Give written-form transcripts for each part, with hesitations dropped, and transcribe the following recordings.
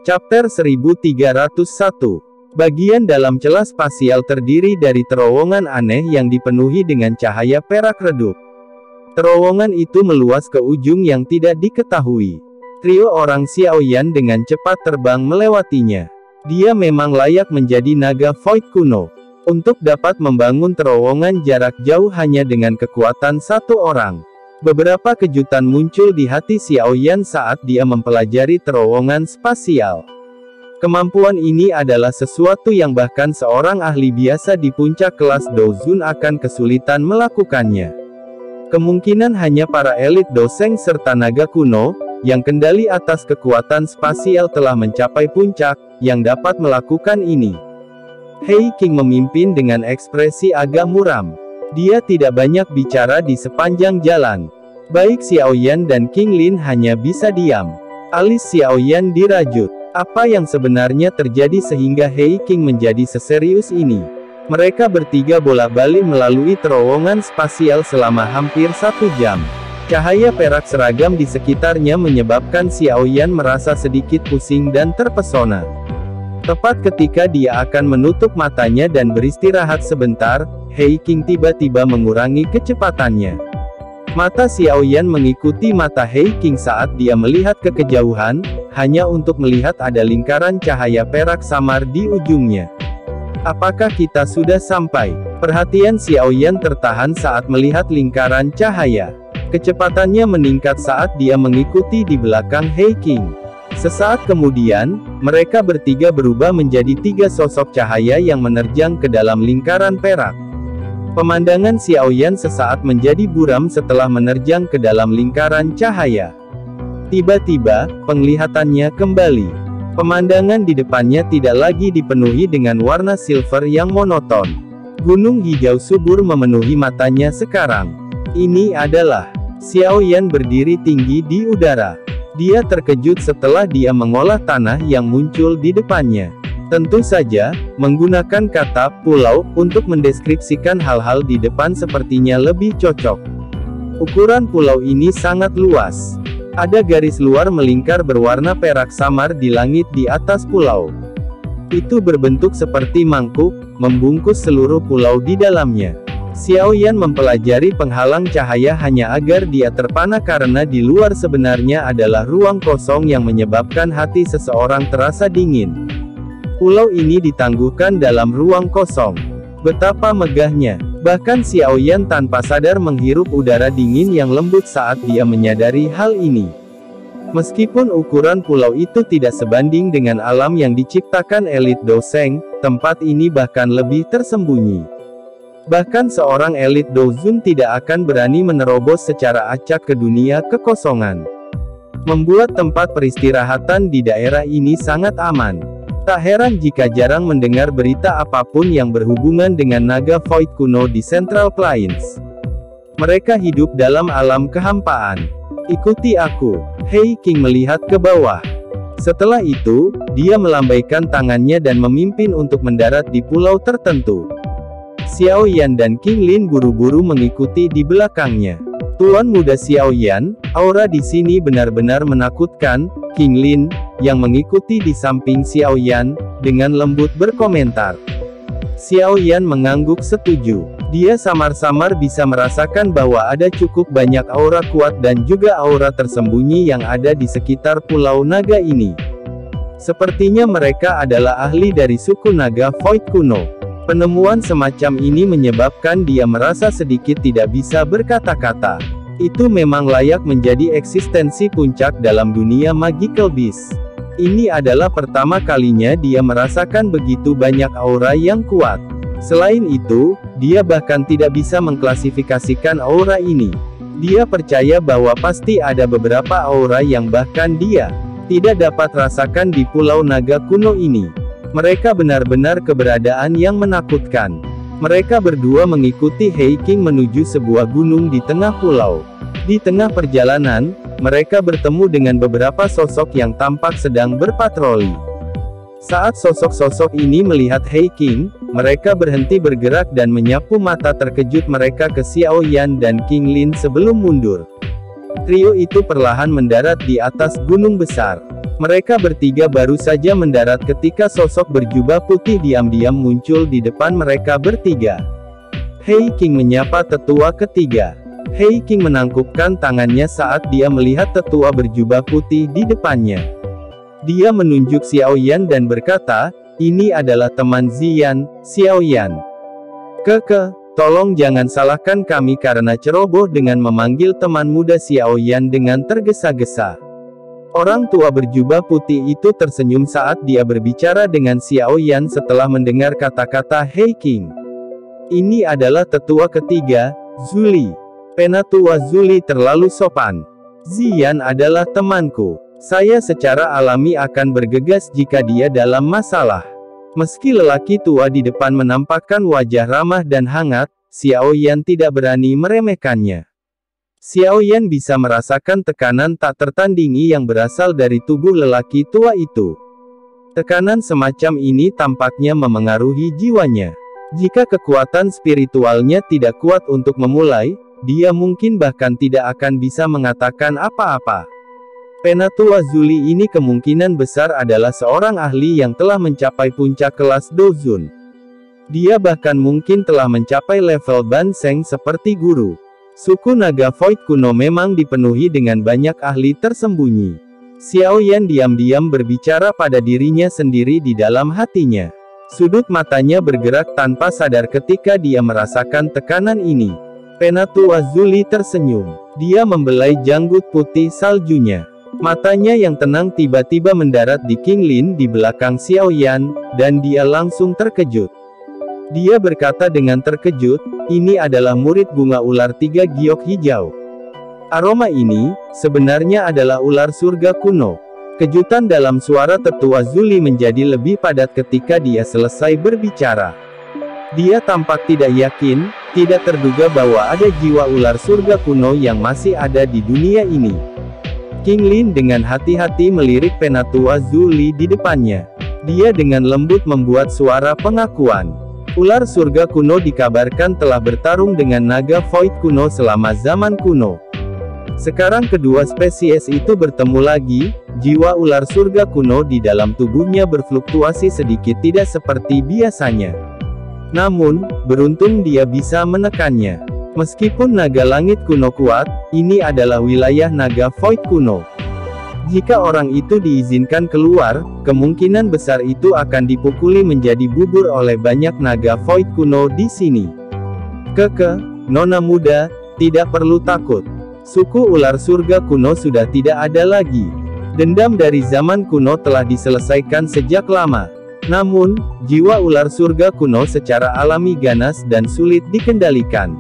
Chapter 1301. Bagian dalam celah spasial terdiri dari terowongan aneh yang dipenuhi dengan cahaya perak redup. Terowongan itu meluas ke ujung yang tidak diketahui. Trio orang Xiaoyan dengan cepat terbang melewatinya. Dia memang layak menjadi naga void kuno. Untuk dapat membangun terowongan jarak jauh hanya dengan kekuatan satu orang. Beberapa kejutan muncul di hati Xiaoyan saat dia mempelajari terowongan spasial. Kemampuan ini adalah sesuatu yang bahkan seorang ahli biasa di puncak kelas Dozun akan kesulitan melakukannya. Kemungkinan hanya para elit Doseng serta naga kuno, yang kendali atas kekuatan spasial telah mencapai puncak, yang dapat melakukan ini. Hei King memimpin dengan ekspresi agak muram. Dia tidak banyak bicara di sepanjang jalan. Baik Xiaoyan dan King Lin hanya bisa diam. Alis Xiaoyan dirajut. Apa yang sebenarnya terjadi sehingga Hei King menjadi seserius ini? Mereka bertiga bolak-balik melalui terowongan spasial selama hampir 1 jam. Cahaya perak seragam di sekitarnya menyebabkan Xiaoyan merasa sedikit pusing dan terpesona. Tepat ketika dia akan menutup matanya dan beristirahat sebentar, Hei King tiba-tiba mengurangi kecepatannya. Mata Xiaoyan mengikuti mata Hei King saat dia melihat ke kejauhan, hanya untuk melihat ada lingkaran cahaya perak samar di ujungnya. Apakah kita sudah sampai? Perhatian Xiaoyan tertahan saat melihat lingkaran cahaya. Kecepatannya meningkat saat dia mengikuti di belakang Hei King. Sesaat kemudian, mereka bertiga berubah menjadi 3 sosok cahaya yang menerjang ke dalam lingkaran perak. Pemandangan Xiaoyan sesaat menjadi buram setelah menerjang ke dalam lingkaran cahaya. Tiba-tiba, penglihatannya kembali. Pemandangan di depannya tidak lagi dipenuhi dengan warna silver yang monoton. Gunung hijau subur memenuhi matanya sekarang. Ini adalah Xiaoyan berdiri tinggi di udara. Dia terkejut setelah dia mengolah tanah yang muncul di depannya. Tentu saja, menggunakan kata pulau untuk mendeskripsikan hal-hal di depan sepertinya lebih cocok. Ukuran pulau ini sangat luas. Ada garis luar melingkar berwarna perak samar di langit di atas pulau. Itu berbentuk seperti mangkuk, membungkus seluruh pulau di dalamnya. Xiaoyan mempelajari penghalang cahaya hanya agar dia terpana karena di luar sebenarnya adalah ruang kosong yang menyebabkan hati seseorang terasa dingin. Pulau ini ditangguhkan dalam ruang kosong. Betapa megahnya. Bahkan Xiaoyan tanpa sadar menghirup udara dingin yang lembut saat dia menyadari hal ini. Meskipun ukuran pulau itu tidak sebanding dengan alam yang diciptakan elit Doseng, tempat ini bahkan lebih tersembunyi. Bahkan seorang elit Dozun tidak akan berani menerobos secara acak ke dunia kekosongan. Membuat tempat peristirahatan di daerah ini sangat aman. Tak heran jika jarang mendengar berita apapun yang berhubungan dengan naga void kuno di Central Plains. Mereka hidup dalam alam kehampaan. Ikuti aku. Hei King melihat ke bawah. Setelah itu, dia melambaikan tangannya dan memimpin untuk mendarat di pulau tertentu. Xiaoyan dan King Lin buru-buru mengikuti di belakangnya. Tuan muda Xiaoyan, aura di sini benar-benar menakutkan. King Lin, yang mengikuti di samping Xiaoyan, dengan lembut berkomentar. Xiaoyan mengangguk setuju. Dia samar-samar bisa merasakan bahwa ada cukup banyak aura kuat dan juga aura tersembunyi yang ada di sekitar pulau naga ini. Sepertinya mereka adalah ahli dari suku naga void kuno. Penemuan semacam ini menyebabkan dia merasa sedikit tidak bisa berkata-kata. Itu memang layak menjadi eksistensi puncak dalam dunia Magical Beast. Ini adalah pertama kalinya dia merasakan begitu banyak aura yang kuat. Selain itu, dia bahkan tidak bisa mengklasifikasikan aura ini. Dia percaya bahwa pasti ada beberapa aura yang bahkan dia tidak dapat rasakan di Pulau Naga kuno ini. Mereka benar-benar keberadaan yang menakutkan. Mereka berdua mengikuti Hei King menuju sebuah gunung di tengah pulau. Di tengah perjalanan, mereka bertemu dengan beberapa sosok yang tampak sedang berpatroli. Saat sosok-sosok ini melihat Hei King, mereka berhenti bergerak dan menyapu mata terkejut mereka ke Xiaoyan dan King Lin sebelum mundur. Trio itu perlahan mendarat di atas gunung besar. Mereka bertiga baru saja mendarat ketika sosok berjubah putih diam-diam muncul di depan mereka bertiga. Hei King menyapa tetua ketiga. Hei King menangkupkan tangannya saat dia melihat tetua berjubah putih di depannya. Dia menunjuk Xiaoyan dan berkata, ini adalah teman Ziyan, Xiaoyan. Tolong jangan salahkan kami karena ceroboh dengan memanggil teman muda Xiaoyan dengan tergesa-gesa. Orang tua berjubah putih itu tersenyum saat dia berbicara dengan Xiaoyan setelah mendengar kata-kata Hei King. Ini adalah tetua ketiga, Zuli. Penatua Zuli terlalu sopan. Ziyan adalah temanku. Saya secara alami akan bergegas jika dia dalam masalah. Meski lelaki tua di depan menampakkan wajah ramah dan hangat, Xiaoyan tidak berani meremehkannya. Xiaoyan bisa merasakan tekanan tak tertandingi yang berasal dari tubuh lelaki tua itu. Tekanan semacam ini tampaknya memengaruhi jiwanya. Jika kekuatan spiritualnya tidak kuat untuk memulai, dia mungkin bahkan tidak akan bisa mengatakan apa-apa. Penatua Zuli ini kemungkinan besar adalah seorang ahli yang telah mencapai puncak kelas Dozun. Dia bahkan mungkin telah mencapai level Banseng seperti guru. Suku naga Void kuno memang dipenuhi dengan banyak ahli tersembunyi. Xiaoyan diam-diam berbicara pada dirinya sendiri di dalam hatinya. Sudut matanya bergerak tanpa sadar ketika dia merasakan tekanan ini. Penatua Zuli tersenyum. Dia membelai janggut putih saljunya. Matanya yang tenang tiba-tiba mendarat di King Lin di belakang Xiaoyan, dan dia langsung terkejut. Dia berkata dengan terkejut, ini adalah murid bunga ular tiga giok hijau. Aroma ini, sebenarnya adalah ular surga kuno. Kejutan dalam suara tetua Zuli menjadi lebih padat ketika dia selesai berbicara. Dia tampak tidak yakin, tidak terduga bahwa ada jiwa ular surga kuno yang masih ada di dunia ini. King Lin dengan hati-hati melirik penatua Zuli di depannya. Dia dengan lembut membuat suara pengakuan. Ular surga kuno dikabarkan telah bertarung dengan naga Void kuno selama zaman kuno. Sekarang kedua spesies itu bertemu lagi, jiwa ular surga kuno di dalam tubuhnya berfluktuasi sedikit tidak seperti biasanya. Namun, beruntung dia bisa menekannya. Meskipun naga langit kuno kuat, ini adalah wilayah naga Void kuno. Jika orang itu diizinkan keluar, kemungkinan besar itu akan dipukuli menjadi bubur oleh banyak naga Void kuno di sini. Nona muda, tidak perlu takut. Suku ular surga kuno sudah tidak ada lagi. Dendam dari zaman kuno telah diselesaikan sejak lama. Namun, jiwa ular surga kuno secara alami ganas dan sulit dikendalikan.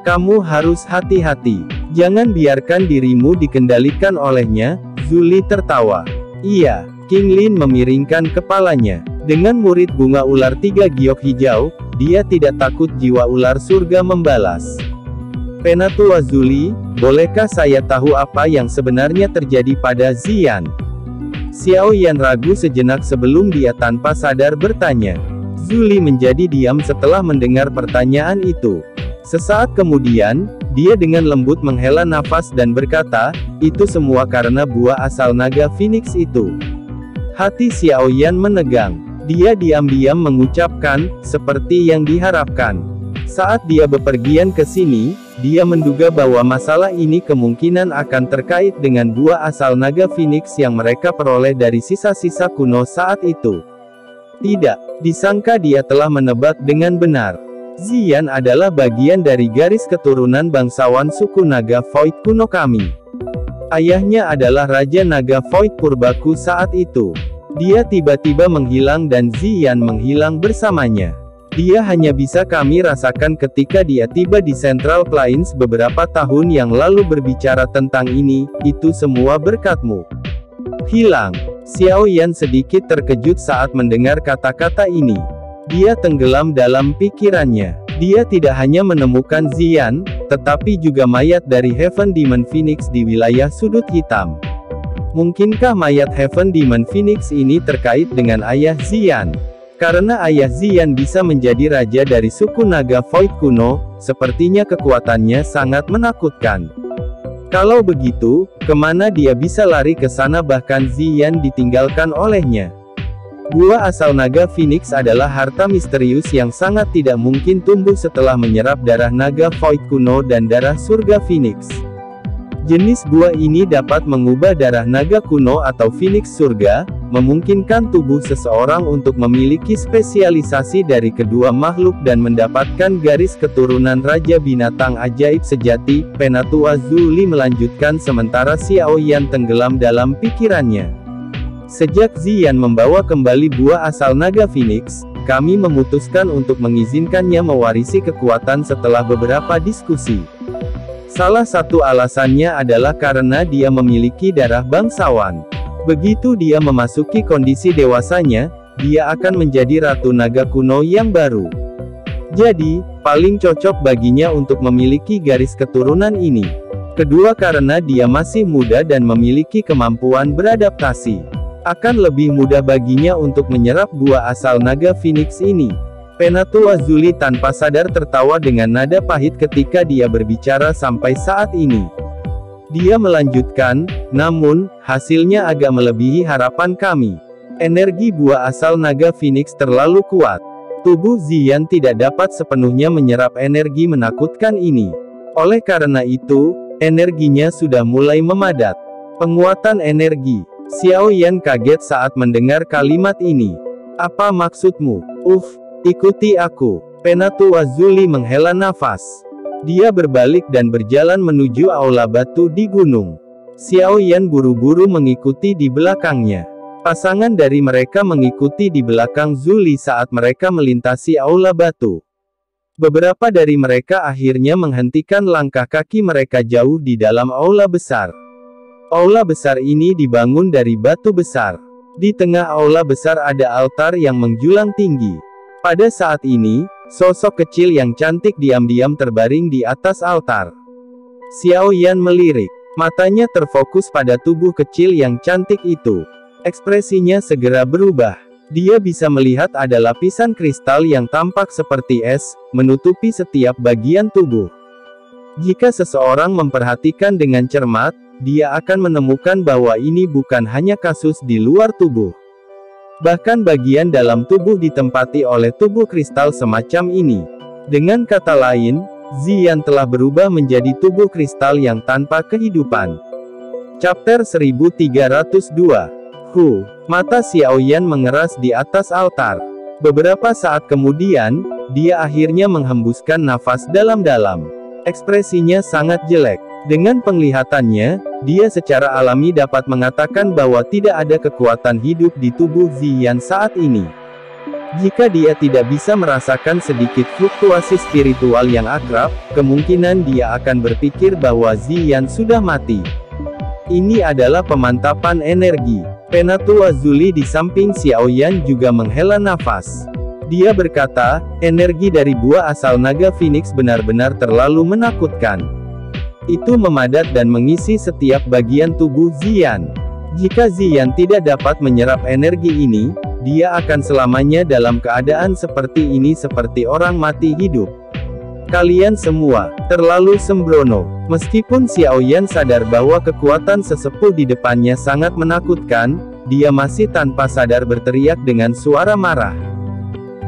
Kamu harus hati-hati. Jangan biarkan dirimu dikendalikan olehnya. Zuli tertawa. Iya, King Lin memiringkan kepalanya. Dengan murid bunga ular tiga giok hijau, dia tidak takut jiwa ular surga membalas. Penatua Zuli, bolehkah saya tahu apa yang sebenarnya terjadi pada Ziyan? Xiaoyan ragu sejenak sebelum dia tanpa sadar bertanya. Zuli menjadi diam setelah mendengar pertanyaan itu. Sesaat kemudian, dia dengan lembut menghela nafas dan berkata, itu semua karena buah asal naga Phoenix itu. Hati Xiaoyan menegang. Dia diam-diam mengucapkan, seperti yang diharapkan. Saat dia bepergian ke sini, dia menduga bahwa masalah ini kemungkinan akan terkait dengan buah asal naga Phoenix yang mereka peroleh dari sisa-sisa kuno saat itu. Tidak, disangka dia telah menebak dengan benar. Ziyan adalah bagian dari garis keturunan bangsawan suku naga Void kuno kami. Ayahnya adalah Raja Naga Void Purbaku saat itu. Dia tiba-tiba menghilang dan Ziyan menghilang bersamanya. Dia hanya bisa kami rasakan ketika dia tiba di Central Plains beberapa tahun yang lalu berbicara tentang ini, itu semua berkatmu. Hilang. Xiaoyan sedikit terkejut saat mendengar kata-kata ini. Dia tenggelam dalam pikirannya. Dia tidak hanya menemukan Ziyan, tetapi juga mayat dari Heaven Demon Phoenix di wilayah sudut hitam. Mungkinkah mayat Heaven Demon Phoenix ini terkait dengan ayah Ziyan? Karena ayah Ziyan bisa menjadi raja dari suku naga Void kuno, sepertinya kekuatannya sangat menakutkan. Kalau begitu, kemana dia bisa lari ke sana bahkan Ziyan ditinggalkan olehnya? Buah asal naga Phoenix adalah harta misterius yang sangat tidak mungkin tumbuh setelah menyerap darah naga Void kuno dan darah surga Phoenix. Jenis buah ini dapat mengubah darah naga kuno atau Phoenix surga, memungkinkan tubuh seseorang untuk memiliki spesialisasi dari kedua makhluk dan mendapatkan garis keturunan Raja Binatang Ajaib Sejati. Penatua Zhu Li melanjutkan sementara Xiao Yan tenggelam dalam pikirannya. Sejak Ziyan membawa kembali buah asal naga Phoenix, kami memutuskan untuk mengizinkannya mewarisi kekuatan setelah beberapa diskusi. Salah satu alasannya adalah karena dia memiliki darah bangsawan. Begitu dia memasuki kondisi dewasanya, dia akan menjadi Ratu Naga kuno yang baru. Jadi, paling cocok baginya untuk memiliki garis keturunan ini. Kedua, karena dia masih muda dan memiliki kemampuan beradaptasi. Akan lebih mudah baginya untuk menyerap buah asal naga Phoenix ini. Penatua Zhu Li tanpa sadar tertawa dengan nada pahit ketika dia berbicara sampai saat ini. Dia melanjutkan, namun, hasilnya agak melebihi harapan kami. Energi buah asal naga Phoenix terlalu kuat. Tubuh Ziyan tidak dapat sepenuhnya menyerap energi menakutkan ini. Oleh karena itu, energinya sudah mulai memadat. Penguatan energi. Xiao Yan kaget saat mendengar kalimat ini. Apa maksudmu? Ikuti aku. Penatua Zhu Li menghela nafas. Dia berbalik dan berjalan menuju aula batu di gunung. Xiao Yan buru-buru mengikuti di belakangnya. Pasangan dari mereka mengikuti di belakang Zhu Li saat mereka melintasi aula batu. Beberapa dari mereka akhirnya menghentikan langkah kaki mereka jauh di dalam aula besar. Aula besar ini dibangun dari batu besar. Di tengah aula besar ada altar yang menjulang tinggi. Pada saat ini, sosok kecil yang cantik diam-diam terbaring di atas altar. Xiao Yan melirik. Matanya terfokus pada tubuh kecil yang cantik itu. Ekspresinya segera berubah. Dia bisa melihat ada lapisan kristal yang tampak seperti es, menutupi setiap bagian tubuh. Jika seseorang memperhatikan dengan cermat, dia akan menemukan bahwa ini bukan hanya kasus di luar tubuh. Bahkan bagian dalam tubuh ditempati oleh tubuh kristal semacam ini. Dengan kata lain, Ziyan telah berubah menjadi tubuh kristal yang tanpa kehidupan. Chapter 1302. Mata Xiao Yan mengeras di atas altar. Beberapa saat kemudian, dia akhirnya menghembuskan nafas dalam-dalam. Ekspresinya sangat jelek. Dengan penglihatannya, dia secara alami dapat mengatakan bahwa tidak ada kekuatan hidup di tubuh Ziyan saat ini. Jika dia tidak bisa merasakan sedikit fluktuasi spiritual yang akrab, kemungkinan dia akan berpikir bahwa Ziyan sudah mati. Ini adalah pemantapan energi. Penatua Zhu Li di samping Xiao Yan juga menghela nafas. Dia berkata, energi dari buah asal naga Phoenix benar-benar terlalu menakutkan. Itu memadat dan mengisi setiap bagian tubuh Ziyan. Jika Ziyan tidak dapat menyerap energi ini, dia akan selamanya dalam keadaan seperti ini, seperti orang mati hidup. Kalian semua terlalu sembrono. Meskipun Xiao Yan sadar bahwa kekuatan sesepuh di depannya sangat menakutkan, dia masih tanpa sadar berteriak dengan suara marah.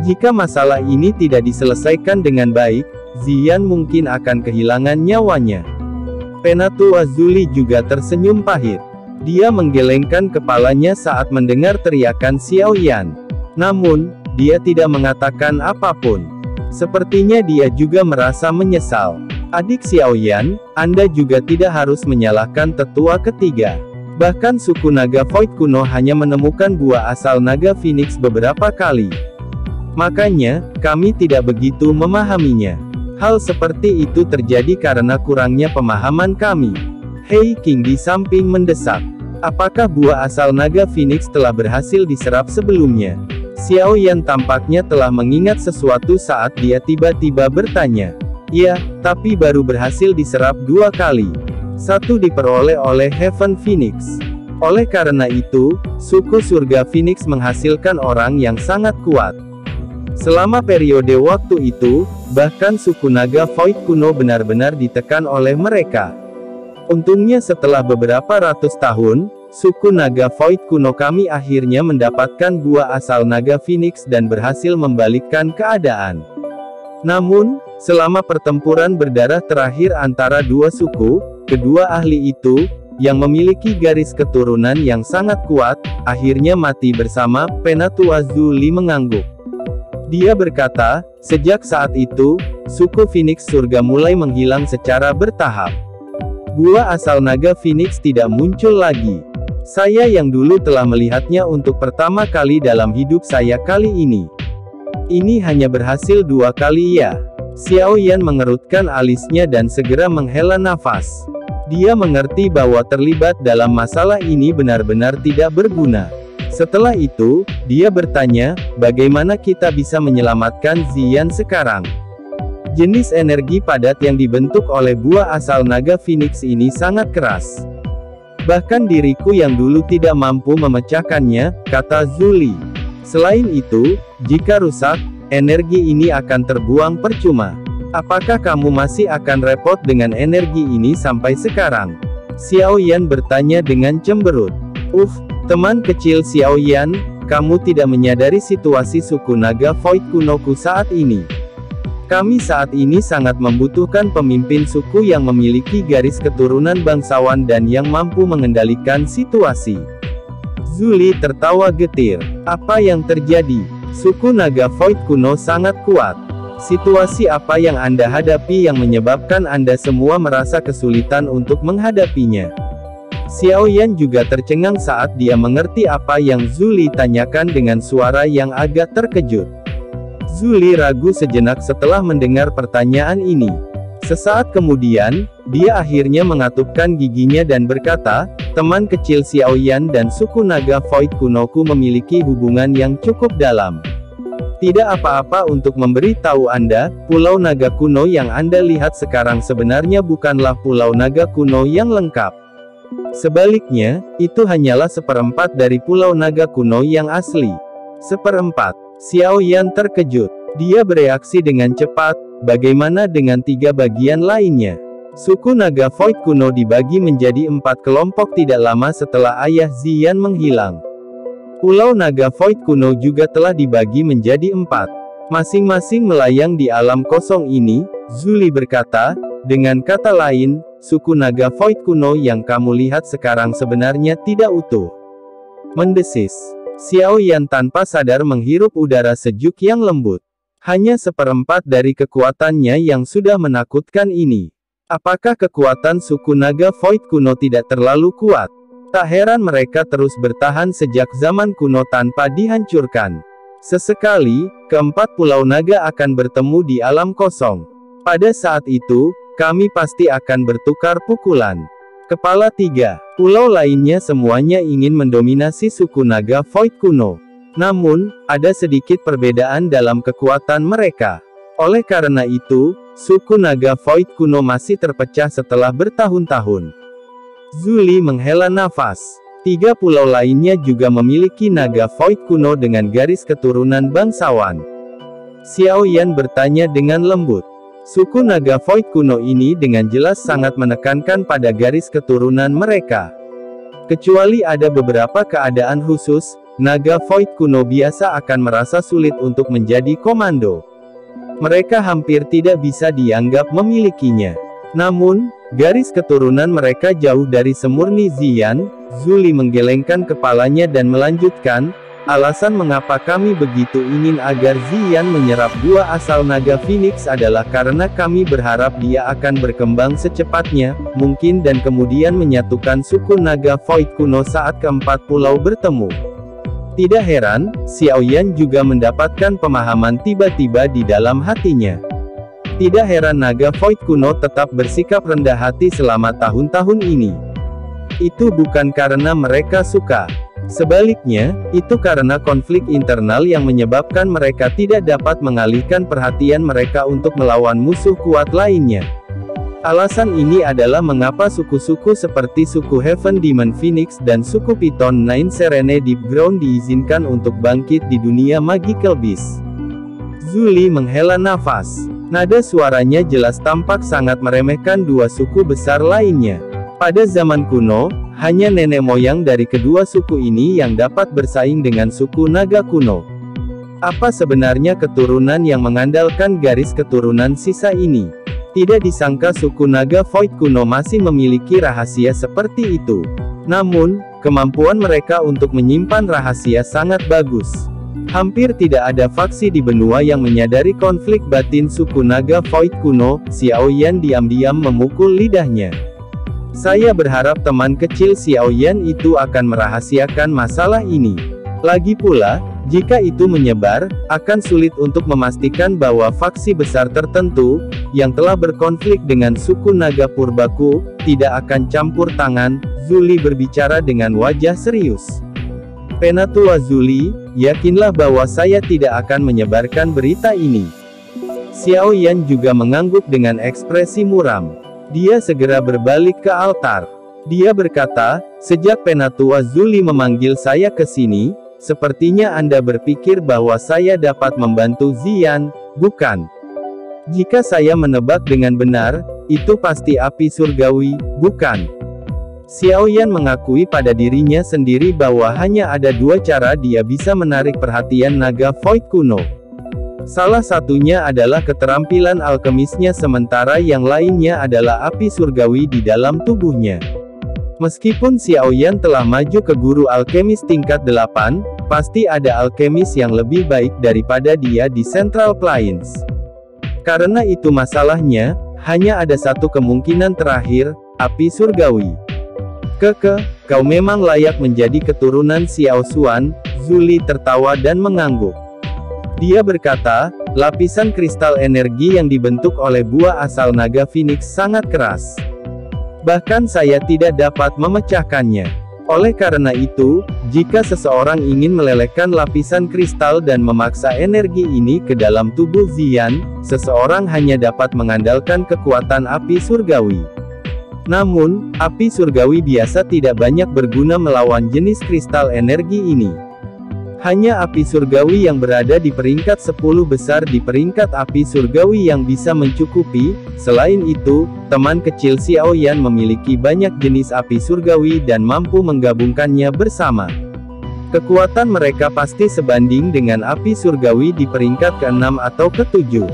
Jika masalah ini tidak diselesaikan dengan baik, Ziyan mungkin akan kehilangan nyawanya. Penatua Zhu Li juga tersenyum pahit. Dia menggelengkan kepalanya saat mendengar teriakan Xiao Yan. Namun, dia tidak mengatakan apapun. Sepertinya dia juga merasa menyesal. Adik Xiao Yan, Anda juga tidak harus menyalahkan tetua ketiga. Bahkan suku naga Void kuno hanya menemukan buah asal naga Phoenix beberapa kali. Makanya, kami tidak begitu memahaminya. Hal seperti itu terjadi karena kurangnya pemahaman kami. Hei King di samping mendesak. Apakah buah asal naga Phoenix telah berhasil diserap sebelumnya? Xiao Yan tampaknya telah mengingat sesuatu saat dia tiba-tiba bertanya. Ya, tapi baru berhasil diserap 2 kali. Satu diperoleh oleh Heaven Phoenix. Oleh karena itu, suku surga Phoenix menghasilkan orang yang sangat kuat. Selama periode waktu itu, bahkan suku naga Void kuno benar-benar ditekan oleh mereka. Untungnya setelah beberapa ratus tahun, suku naga Void kuno kami akhirnya mendapatkan buah asal naga Phoenix dan berhasil membalikkan keadaan. Namun, selama pertempuran berdarah terakhir antara dua suku, kedua ahli itu, yang memiliki garis keturunan yang sangat kuat, akhirnya mati bersama. Penatua Zuli mengangguk. Dia berkata, sejak saat itu, suku Phoenix surga mulai menghilang secara bertahap. Buah asal naga Phoenix tidak muncul lagi. Saya yang dulu telah melihatnya untuk pertama kali dalam hidup saya kali ini. Ini hanya berhasil 2 kali ya. Xiao Yan mengerutkan alisnya dan segera menghela nafas. Dia mengerti bahwa terlibat dalam masalah ini benar-benar tidak berguna. Setelah itu, dia bertanya, bagaimana kita bisa menyelamatkan Ziyan sekarang? Jenis energi padat yang dibentuk oleh buah asal naga Phoenix ini sangat keras. Bahkan diriku yang dulu tidak mampu memecahkannya, kata Zuli. Selain itu, jika rusak, energi ini akan terbuang percuma. Apakah kamu masih akan repot dengan energi ini sampai sekarang? Xiao Yan bertanya dengan cemberut. Teman kecil Xiao Yan, kamu tidak menyadari situasi suku naga Void kunoku saat ini. Kami saat ini sangat membutuhkan pemimpin suku yang memiliki garis keturunan bangsawan dan yang mampu mengendalikan situasi. Zuli tertawa getir. Apa yang terjadi? Suku naga Void kuno sangat kuat. Situasi apa yang Anda hadapi yang menyebabkan Anda semua merasa kesulitan untuk menghadapinya? Xiao Yan juga tercengang saat dia mengerti apa yang Zuli tanyakan dengan suara yang agak terkejut. Zuli ragu sejenak setelah mendengar pertanyaan ini. Sesaat kemudian, dia akhirnya mengatupkan giginya dan berkata, teman kecil Xiao Yan dan suku naga Void kunoku memiliki hubungan yang cukup dalam. Tidak apa-apa untuk memberi tahu Anda, Pulau Naga Kuno yang Anda lihat sekarang sebenarnya bukanlah Pulau Naga Kuno yang lengkap. Sebaliknya, itu hanyalah 1/4 dari Pulau Naga Kuno yang asli. 1/4. Xiao Yan terkejut. Dia bereaksi dengan cepat, bagaimana dengan 3 bagian lainnya? Suku naga Void kuno dibagi menjadi 4 kelompok tidak lama setelah ayah Ziyan menghilang. Pulau naga Void kuno juga telah dibagi menjadi 4. Masing-masing melayang di alam kosong ini, Zuli berkata, dengan kata lain, suku naga Void kuno yang kamu lihat sekarang sebenarnya tidak utuh. Mendesis. Xiao Yan tanpa sadar menghirup udara sejuk yang lembut. Hanya 1/4 dari kekuatannya yang sudah menakutkan ini. Apakah kekuatan suku naga Void kuno tidak terlalu kuat? Tak heran mereka terus bertahan sejak zaman kuno tanpa dihancurkan. Sesekali, keempat pulau naga akan bertemu di alam kosong. Pada saat itu, kami pasti akan bertukar pukulan. Kepala 3. Pulau lainnya semuanya ingin mendominasi suku naga Void kuno. Namun, ada sedikit perbedaan dalam kekuatan mereka. Oleh karena itu, suku naga Void kuno masih terpecah setelah bertahun-tahun. Zuli menghela nafas. 3 pulau lainnya juga memiliki naga Void kuno dengan garis keturunan bangsawan. Xiao Yan bertanya dengan lembut. Suku naga Void kuno ini dengan jelas sangat menekankan pada garis keturunan mereka. Kecuali ada beberapa keadaan khusus, naga Void kuno biasa akan merasa sulit untuk menjadi komando. Mereka hampir tidak bisa dianggap memilikinya. Namun, garis keturunan mereka jauh dari semurni Ziyan. Zuli menggelengkan kepalanya dan melanjutkan, alasan mengapa kami begitu ingin agar Ziyan menyerap buah asal naga Phoenix adalah karena kami berharap dia akan berkembang secepatnya, mungkin dan kemudian menyatukan suku naga Void kuno saat keempat pulau bertemu. Tidak heran, Xiao Yan juga mendapatkan pemahaman tiba-tiba di dalam hatinya. Tidak heran naga Void kuno tetap bersikap rendah hati selama tahun-tahun ini. Itu bukan karena mereka suka. Sebaliknya, itu karena konflik internal yang menyebabkan mereka tidak dapat mengalihkan perhatian mereka untuk melawan musuh kuat lainnya. Alasan ini adalah mengapa suku-suku seperti suku Heaven Demon Phoenix dan suku Python Nine Serene Deep Ground diizinkan untuk bangkit di dunia Magical Beast. Zuli menghela nafas. Nada suaranya jelas tampak sangat meremehkan 2 suku besar lainnya. Pada zaman kuno, hanya nenek moyang dari kedua suku ini yang dapat bersaing dengan suku naga kuno. Apa sebenarnya keturunan yang mengandalkan garis keturunan sisa ini? Tidak disangka suku naga Void kuno masih memiliki rahasia seperti itu. Namun, kemampuan mereka untuk menyimpan rahasia sangat bagus. Hampir tidak ada faksi di benua yang menyadari konflik batin suku naga Void kuno. Xiao Yan diam-diam memukul lidahnya. Saya berharap teman kecil Xiao Yan itu akan merahasiakan masalah ini. Lagi pula, jika itu menyebar, akan sulit untuk memastikan bahwa faksi besar tertentu, yang telah berkonflik dengan suku naga Purbaku, tidak akan campur tangan. Zuli berbicara dengan wajah serius. Penatua Zuli, yakinlah bahwa saya tidak akan menyebarkan berita ini. Xiao Yan juga mengangguk dengan ekspresi muram. Dia segera berbalik ke altar. Dia berkata, sejak Penatua Zuli memanggil saya ke sini, sepertinya Anda berpikir bahwa saya dapat membantu Ziyan, bukan? Jika saya menebak dengan benar, itu pasti api surgawi, bukan? Xiao Yan mengakui pada dirinya sendiri bahwa hanya ada dua cara dia bisa menarik perhatian naga Void kuno. Salah satunya adalah keterampilan alkemisnya, sementara yang lainnya adalah api surgawi di dalam tubuhnya. Meskipun Xiao Yan telah maju ke guru alkemis tingkat 8, pasti ada alkemis yang lebih baik daripada dia di Central Plains. Karena itu masalahnya, hanya ada satu kemungkinan terakhir, api surgawi. Kau memang layak menjadi keturunan Xiao Xuan. Zuli tertawa dan mengangguk. Dia berkata, lapisan kristal energi yang dibentuk oleh buah asal naga Phoenix sangat keras. Bahkan saya tidak dapat memecahkannya. Oleh karena itu, jika seseorang ingin melelehkan lapisan kristal dan memaksa energi ini ke dalam tubuh Ziyan, seseorang hanya dapat mengandalkan kekuatan api surgawi. Namun, api surgawi biasa tidak banyak berguna melawan jenis kristal energi ini. Hanya api surgawi yang berada di peringkat 10 besar di peringkat api surgawi yang bisa mencukupi. Selain itu, teman kecil Xiao Yan memiliki banyak jenis api surgawi dan mampu menggabungkannya bersama. Kekuatan mereka pasti sebanding dengan api surgawi di peringkat ke-6 atau ke-7.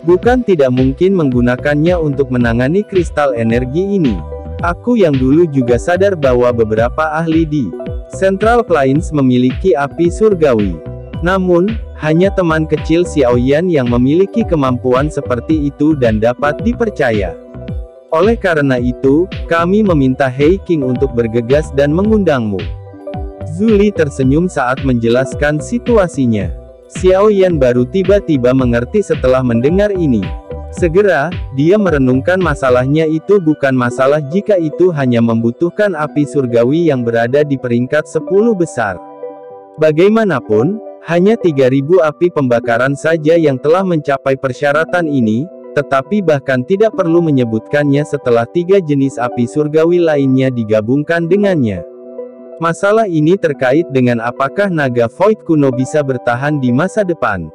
Bukan tidak mungkin menggunakannya untuk menangani kristal energi ini. Aku yang dulu juga sadar bahwa beberapa ahli di Central Plains memiliki api surgawi. Namun, hanya teman kecil Xiao Yan yang memiliki kemampuan seperti itu dan dapat dipercaya. Oleh karena itu, kami meminta Hei King untuk bergegas dan mengundangmu. Zuli tersenyum saat menjelaskan situasinya. Xiao Yan baru tiba-tiba mengerti setelah mendengar ini. Segera, dia merenungkan masalahnya itu bukan masalah jika itu hanya membutuhkan api surgawi yang berada di peringkat 10 besar. Bagaimanapun, hanya 3.000 api pembakaran saja yang telah mencapai persyaratan ini, tetapi bahkan tidak perlu menyebutkannya setelah 3 jenis api surgawi lainnya digabungkan dengannya. Masalah ini terkait dengan apakah naga Void kuno bisa bertahan di masa depan.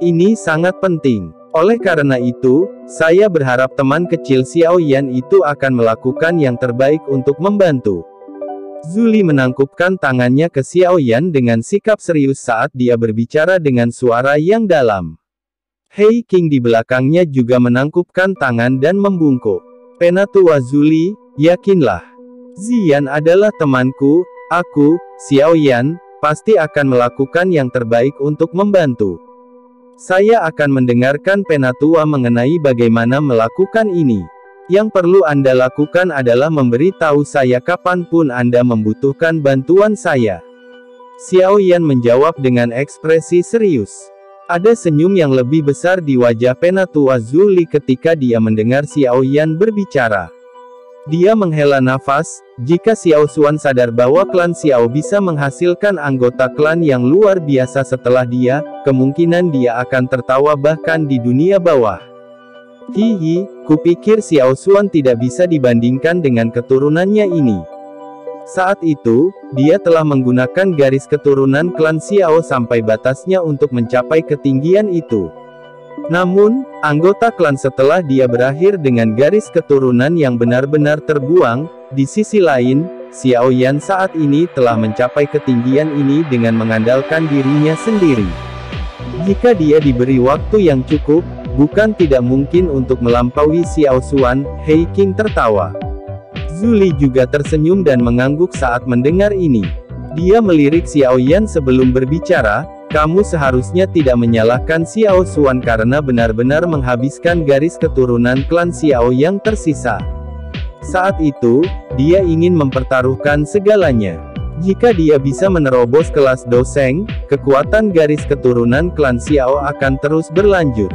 Ini sangat penting. Oleh karena itu, saya berharap teman kecil Xiao Yan itu akan melakukan yang terbaik untuk membantu. Zuli menangkupkan tangannya ke Xiao Yan dengan sikap serius saat dia berbicara dengan suara yang dalam. Hei King di belakangnya juga menangkupkan tangan dan membungkuk. Penatua Zuli, yakinlah. Ziyan adalah temanku, aku, Xiao Yan, pasti akan melakukan yang terbaik untuk membantu. Saya akan mendengarkan Penatua mengenai bagaimana melakukan ini. Yang perlu Anda lakukan adalah memberi tahu saya kapanpun Anda membutuhkan bantuan saya. Xiao Yan menjawab dengan ekspresi serius. Ada senyum yang lebih besar di wajah Penatua Zuli ketika dia mendengar Xiao Yan berbicara. Dia menghela nafas. Jika Xiao Xuan sadar bahwa klan Xiao bisa menghasilkan anggota klan yang luar biasa setelah dia, kemungkinan dia akan tertawa bahkan di dunia bawah. Hihi, kupikir Xiao Xuan tidak bisa dibandingkan dengan keturunannya ini. Saat itu, dia telah menggunakan garis keturunan klan Xiao sampai batasnya untuk mencapai ketinggian itu. Namun, anggota klan setelah dia berakhir dengan garis keturunan yang benar-benar terbuang. Di sisi lain, Xiao Yan saat ini telah mencapai ketinggian ini dengan mengandalkan dirinya sendiri. Jika dia diberi waktu yang cukup, bukan tidak mungkin untuk melampaui Xiao Xuan. Hei King tertawa. Zhu Li juga tersenyum dan mengangguk saat mendengar ini. Dia melirik Xiao Yan sebelum berbicara, kamu seharusnya tidak menyalahkan Xiao Xuan karena benar-benar menghabiskan garis keturunan klan Xiao yang tersisa. Saat itu, dia ingin mempertaruhkan segalanya. Jika dia bisa menerobos kelas Doseng, kekuatan garis keturunan klan Xiao akan terus berlanjut.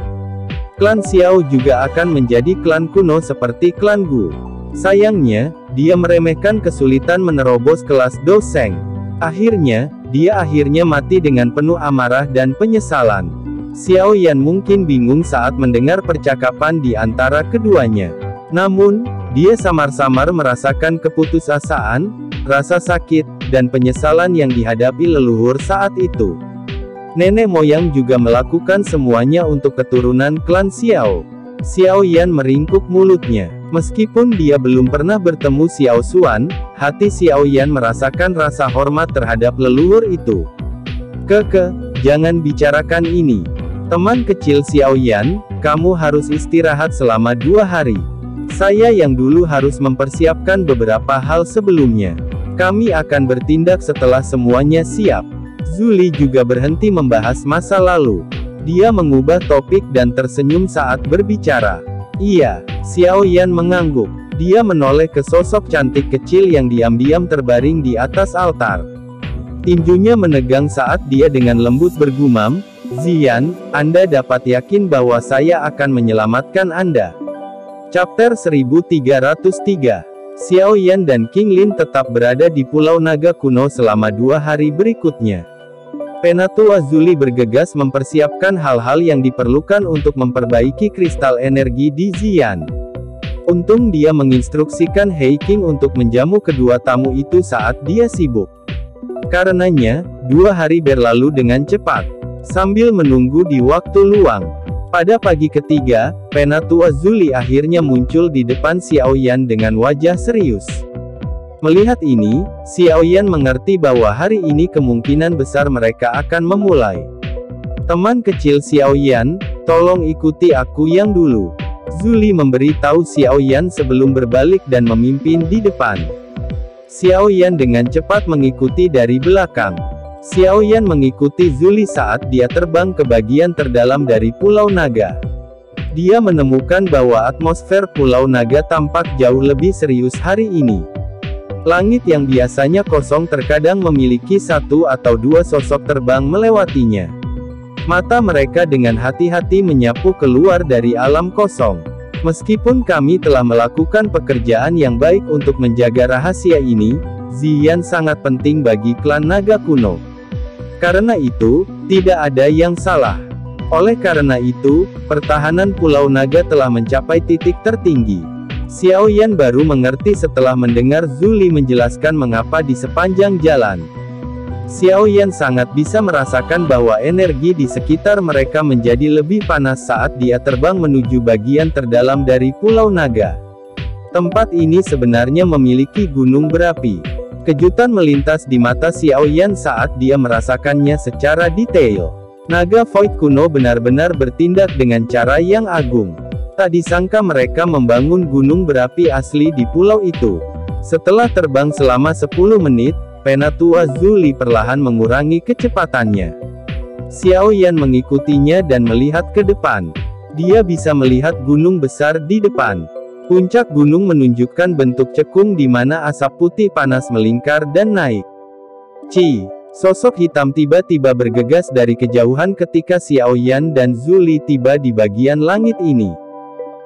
Klan Xiao juga akan menjadi klan kuno seperti klan Gu. Sayangnya, dia meremehkan kesulitan menerobos kelas Doseng. Akhirnya, dia mati dengan penuh amarah dan penyesalan. Xiao Yan mungkin bingung saat mendengar percakapan di antara keduanya. Namun, dia samar-samar merasakan keputusasaan, rasa sakit, dan penyesalan yang dihadapi leluhur saat itu. Nenek moyang juga melakukan semuanya untuk keturunan klan Xiao. Xiao Yan meringkuk mulutnya. Meskipun dia belum pernah bertemu Xiao Xuan, hati Xiao Yan merasakan rasa hormat terhadap leluhur itu. Jangan bicarakan ini. Teman kecil Xiao Yan, kamu harus istirahat selama 2 hari. Saya yang dulu harus mempersiapkan beberapa hal sebelumnya. Kami akan bertindak setelah semuanya siap. Zhu Li juga berhenti membahas masa lalu. Dia mengubah topik dan tersenyum saat berbicara. Iya, Xiao Yan mengangguk. Dia menoleh ke sosok cantik kecil yang diam-diam terbaring di atas altar. Tinjunya menegang saat dia dengan lembut bergumam, Ziyan, Anda dapat yakin bahwa saya akan menyelamatkan Anda. Chapter 1303. Xiao Yan dan King Lin tetap berada di Pulau Naga Kuno selama 2 hari berikutnya. Penatua Zhu Li bergegas mempersiapkan hal-hal yang diperlukan untuk memperbaiki kristal energi di Xi'an. Untung dia menginstruksikan Hei King untuk menjamu kedua tamu itu saat dia sibuk. Karenanya, 2 hari berlalu dengan cepat. Sambil menunggu di waktu luang. Pada pagi ketiga, Penatua Zhu Li akhirnya muncul di depan Xiao Yan dengan wajah serius. Melihat ini, Xiao Yan mengerti bahwa hari ini kemungkinan besar mereka akan memulai. Teman kecil Xiao Yan, tolong ikuti aku yang dulu. Zhu Li memberi tahu Xiao Yan sebelum berbalik dan memimpin di depan. Xiao Yan dengan cepat mengikuti dari belakang. Xiao Yan mengikuti Zhu Li saat dia terbang ke bagian terdalam dari Pulau Naga. Dia menemukan bahwa atmosfer Pulau Naga tampak jauh lebih serius hari ini. Langit yang biasanya kosong terkadang memiliki 1 atau 2 sosok terbang melewatinya. Mata mereka dengan hati-hati menyapu keluar dari alam kosong. Meskipun kami telah melakukan pekerjaan yang baik untuk menjaga rahasia ini, Xi'an sangat penting bagi klan Naga Kuno. Karena itu, tidak ada yang salah. Oleh karena itu, pertahanan Pulau Naga telah mencapai titik tertinggi. Xiao Yan baru mengerti setelah mendengar Zhu Li menjelaskan mengapa di sepanjang jalan. Xiao Yan sangat bisa merasakan bahwa energi di sekitar mereka menjadi lebih panas saat dia terbang menuju bagian terdalam dari Pulau Naga. Tempat ini sebenarnya memiliki gunung berapi. Kejutan melintas di mata Xiao Yan saat dia merasakannya secara detail. Naga Void kuno benar-benar bertindak dengan cara yang agung. Tak disangka mereka membangun gunung berapi asli di pulau itu. Setelah terbang selama 10 menit, Penatua Zhu Li perlahan mengurangi kecepatannya. Xiao Yan mengikutinya dan melihat ke depan. Dia bisa melihat gunung besar di depan. Puncak gunung menunjukkan bentuk cekung di mana asap putih panas melingkar dan naik. Sosok hitam tiba-tiba bergegas dari kejauhan ketika Xiao Yan dan Zhu Li tiba di bagian langit ini.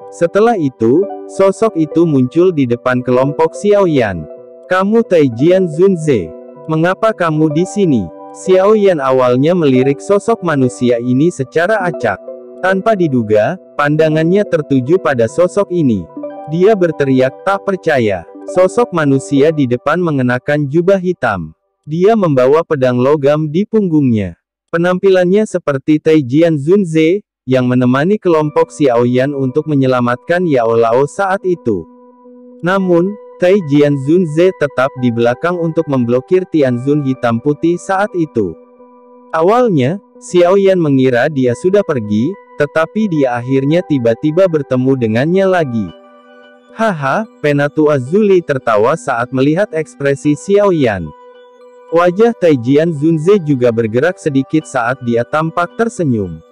Setelah itu, sosok itu muncul di depan kelompok Xiao Yan. Kamu Taijian Zunze. Mengapa kamu di sini? Xiao Yan awalnya melirik sosok manusia ini secara acak. Tanpa diduga, pandangannya tertuju pada sosok ini. Dia berteriak tak percaya. Sosok manusia di depan mengenakan jubah hitam. Dia membawa pedang logam di punggungnya. Penampilannya seperti Taijian Zunze, yang menemani kelompok Xiaoyan untuk menyelamatkan Yao Lao saat itu. Namun, Tai Jianzunze tetap di belakang untuk memblokir Tianzun hitam putih saat itu. Awalnya, Xiaoyan mengira dia sudah pergi, tetapi dia akhirnya tiba-tiba bertemu dengannya lagi. Haha, Penatua Zuli tertawa saat melihat ekspresi Xiaoyan. Wajah Tai Jianzunze juga bergerak sedikit saat dia tampak tersenyum.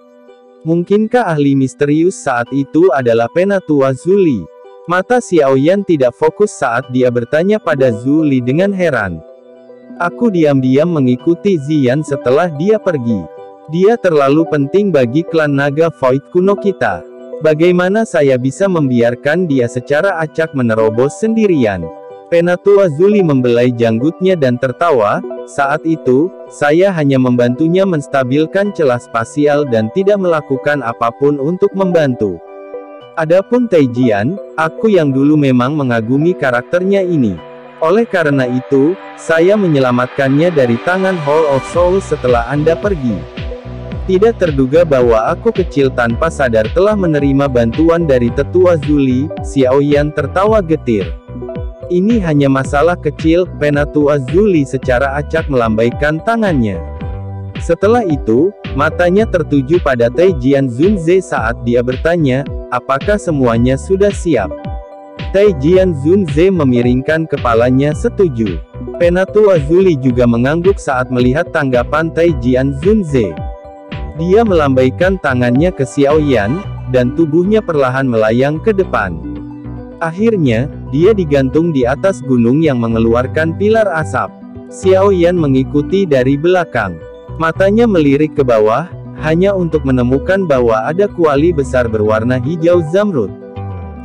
Mungkinkah ahli misterius saat itu adalah Penatua Zuli? Mata Xiaoyan tidak fokus saat dia bertanya pada Zuli dengan heran. Aku diam-diam mengikuti Ziyan setelah dia pergi. Dia terlalu penting bagi klan naga Void kuno kita. Bagaimana saya bisa membiarkan dia secara acak menerobos sendirian? Penatua Zuli membelai janggutnya dan tertawa. Saat itu, saya hanya membantunya menstabilkan celah spasial dan tidak melakukan apapun untuk membantu. Adapun Taijian, aku yang dulu memang mengagumi karakternya ini. Oleh karena itu, saya menyelamatkannya dari tangan Hall of Souls setelah Anda pergi. Tidak terduga bahwa aku kecil tanpa sadar telah menerima bantuan dari tetua Zuli. Xiaoyan tertawa getir. Ini hanya masalah kecil, Penatua Zuli secara acak melambaikan tangannya. Setelah itu, matanya tertuju pada Tai Jianzunze saat dia bertanya, apakah semuanya sudah siap? Tai Jianzunze memiringkan kepalanya setuju. Penatua Zuli juga mengangguk saat melihat tanggapan Tai Jianzunze. Dia melambaikan tangannya ke Xiaoyan, dan tubuhnya perlahan melayang ke depan. Akhirnya, dia digantung di atas gunung yang mengeluarkan pilar asap. Xiaoyan mengikuti dari belakang. Matanya melirik ke bawah, hanya untuk menemukan bahwa ada kuali besar berwarna hijau zamrud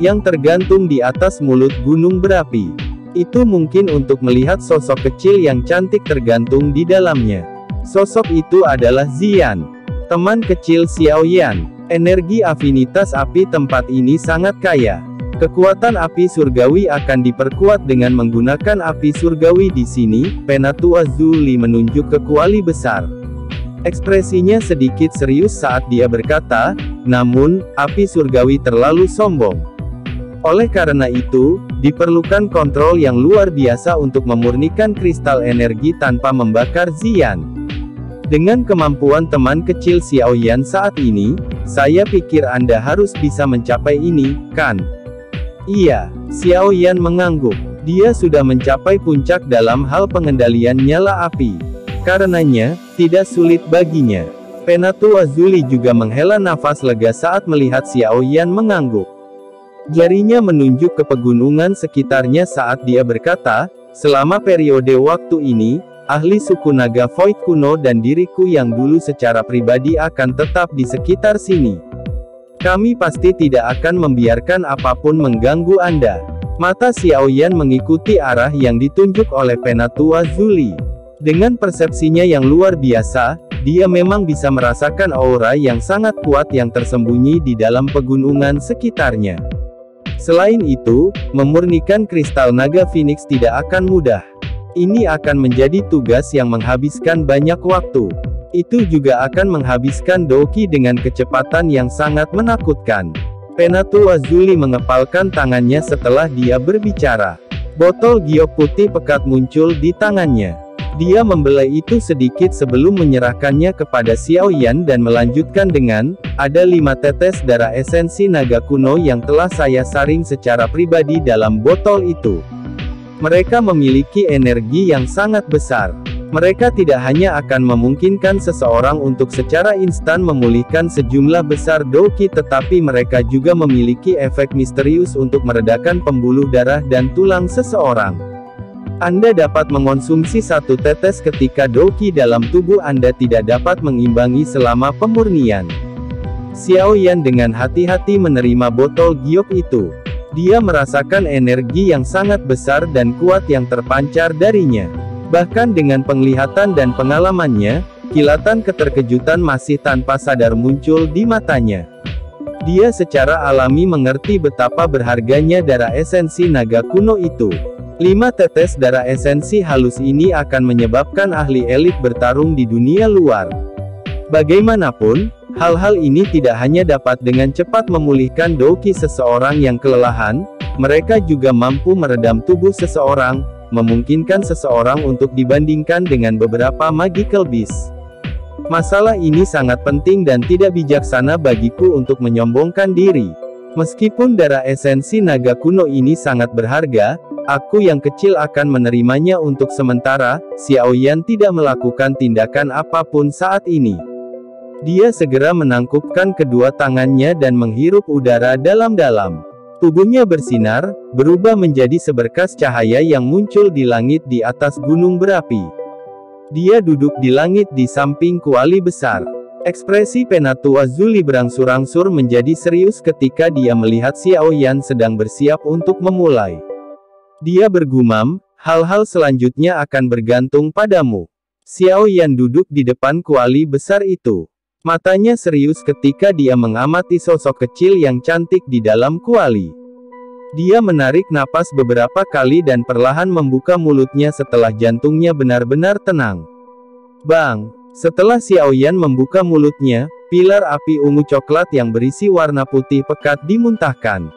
yang tergantung di atas mulut gunung berapi. Itu mungkin untuk melihat sosok kecil yang cantik tergantung di dalamnya. Sosok itu adalah Ziyan, teman kecil Xiaoyan. Energi afinitas api tempat ini sangat kaya. Kekuatan api surgawi akan diperkuat dengan menggunakan api surgawi di sini. Penatua Zuli menunjuk ke kuali besar. Ekspresinya sedikit serius saat dia berkata, namun, api surgawi terlalu sombong. Oleh karena itu, diperlukan kontrol yang luar biasa untuk memurnikan kristal energi tanpa membakar Ziyan. Dengan kemampuan teman kecil Xiaoyan saat ini, saya pikir Anda harus bisa mencapai ini, kan? Iya, Xiaoyan mengangguk. Dia sudah mencapai puncak dalam hal pengendalian nyala api. Karenanya, tidak sulit baginya. Penatua Zuli juga menghela nafas lega saat melihat Xiaoyan mengangguk. Jarinya menunjuk ke pegunungan sekitarnya saat dia berkata, selama periode waktu ini, ahli suku naga Void kuno dan diriku yang dulu secara pribadi akan tetap di sekitar sini. Kami pasti tidak akan membiarkan apapun mengganggu Anda. Mata Xiaoyan mengikuti arah yang ditunjuk oleh Penatua Zuli. Dengan persepsinya yang luar biasa, dia memang bisa merasakan aura yang sangat kuat yang tersembunyi di dalam pegunungan sekitarnya. Selain itu, memurnikan kristal naga Phoenix tidak akan mudah. Ini akan menjadi tugas yang menghabiskan banyak waktu. Itu juga akan menghabiskan Doki dengan kecepatan yang sangat menakutkan. Penatua Zuli mengepalkan tangannya setelah dia berbicara. Botol giok putih pekat muncul di tangannya. Dia membelai itu sedikit sebelum menyerahkannya kepada Xiaoyan dan melanjutkan dengan, ada 5 tetes darah esensi naga kuno yang telah saya saring secara pribadi dalam botol itu. Mereka memiliki energi yang sangat besar. Mereka tidak hanya akan memungkinkan seseorang untuk secara instan memulihkan sejumlah besar Doki, tetapi mereka juga memiliki efek misterius untuk meredakan pembuluh darah dan tulang seseorang. Anda dapat mengonsumsi 1 tetes ketika Doki dalam tubuh Anda tidak dapat mengimbangi selama pemurnian. Xiaoyan dengan hati-hati menerima botol giok itu. Dia merasakan energi yang sangat besar dan kuat yang terpancar darinya. Bahkan dengan penglihatan dan pengalamannya, kilatan keterkejutan masih tanpa sadar muncul di matanya. Dia secara alami mengerti betapa berharganya darah esensi naga kuno itu. 5 tetes darah esensi halus ini akan menyebabkan ahli elit bertarung di dunia luar. Bagaimanapun, Hal-hal ini tidak hanya dapat dengan cepat memulihkan doki seseorang yang kelelahan, mereka juga mampu meredam tubuh seseorang, memungkinkan seseorang untuk dibandingkan dengan beberapa magical beast. Masalah ini sangat penting dan tidak bijaksana bagiku untuk menyombongkan diri. Meskipun darah esensi naga kuno ini sangat berharga, aku yang kecil akan menerimanya untuk sementara. Xiaoyan tidak melakukan tindakan apapun saat ini. Dia segera menangkupkan kedua tangannya dan menghirup udara dalam-dalam. Tubuhnya bersinar, berubah menjadi seberkas cahaya yang muncul di langit di atas gunung berapi. Dia duduk di langit di samping kuali besar. Ekspresi Penatua Zuli berangsur-angsur menjadi serius ketika dia melihat Xiaoyan sedang bersiap untuk memulai. Dia bergumam, hal-hal selanjutnya akan bergantung padamu. Xiaoyan duduk di depan kuali besar itu. Matanya serius ketika dia mengamati sosok kecil yang cantik di dalam kuali. Dia menarik napas beberapa kali dan perlahan membuka mulutnya setelah jantungnya benar-benar tenang. Bang! Setelah Xiaoyan membuka mulutnya, pilar api ungu coklat yang berisi warna putih pekat dimuntahkan.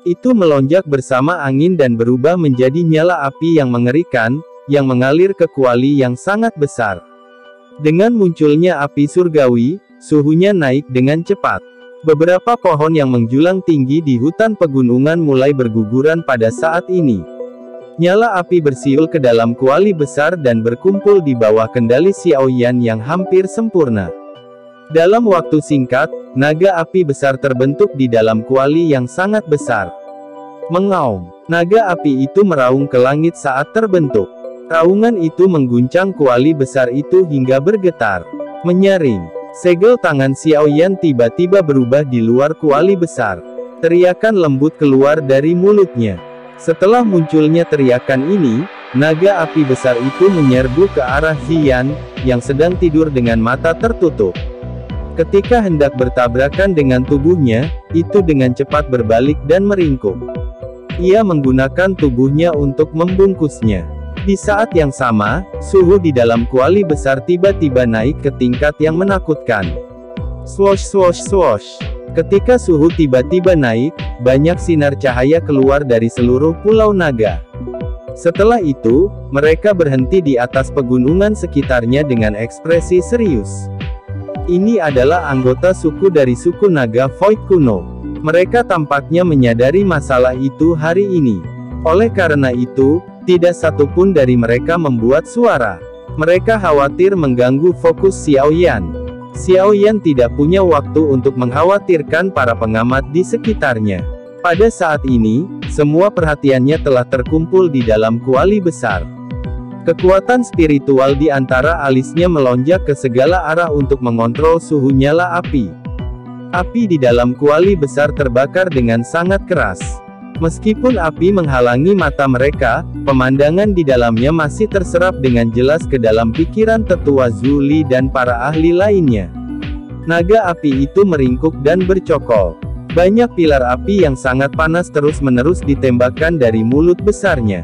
Itu melonjak bersama angin dan berubah menjadi nyala api yang mengerikan, yang mengalir ke kuali yang sangat besar. Dengan munculnya api surgawi, suhunya naik dengan cepat. Beberapa pohon yang menjulang tinggi di hutan pegunungan mulai berguguran pada saat ini. Nyala api bersiul ke dalam kuali besar dan berkumpul di bawah kendali Xiaoyan yang hampir sempurna. Dalam waktu singkat, naga api besar terbentuk di dalam kuali yang sangat besar. Mengaum, naga api itu meraung ke langit saat terbentuk. Raungan itu mengguncang kuali besar itu hingga bergetar. Menyaring, segel tangan Xiaoyan tiba-tiba berubah di luar kuali besar. Teriakan lembut keluar dari mulutnya. Setelah munculnya teriakan ini, naga api besar itu menyerbu ke arah Ziyan, yang sedang tidur dengan mata tertutup. Ketika hendak bertabrakan dengan tubuhnya, itu dengan cepat berbalik dan meringkuk. Ia menggunakan tubuhnya untuk membungkusnya. Di saat yang sama, suhu di dalam kuali besar tiba-tiba naik ke tingkat yang menakutkan. Swosh swosh swosh. Ketika suhu tiba-tiba naik, banyak sinar cahaya keluar dari seluruh pulau naga. Setelah itu, mereka berhenti di atas pegunungan sekitarnya dengan ekspresi serius. Ini adalah anggota suku dari suku naga Void kuno. Mereka tampaknya menyadari masalah itu hari ini. Oleh karena itu, tidak satupun dari mereka membuat suara. Mereka khawatir mengganggu fokus Xiaoyan. Xiaoyan tidak punya waktu untuk mengkhawatirkan para pengamat di sekitarnya. Pada saat ini, semua perhatiannya telah terkumpul di dalam kuali besar. Kekuatan spiritual di antara alisnya melonjak ke segala arah untuk mengontrol suhu nyala api. Api di dalam kuali besar terbakar dengan sangat keras. Meskipun api menghalangi mata mereka, pemandangan di dalamnya masih terserap dengan jelas ke dalam pikiran tetua Zuli dan para ahli lainnya. Naga api itu meringkuk dan bercokol. Banyak pilar api yang sangat panas terus-menerus ditembakkan dari mulut besarnya.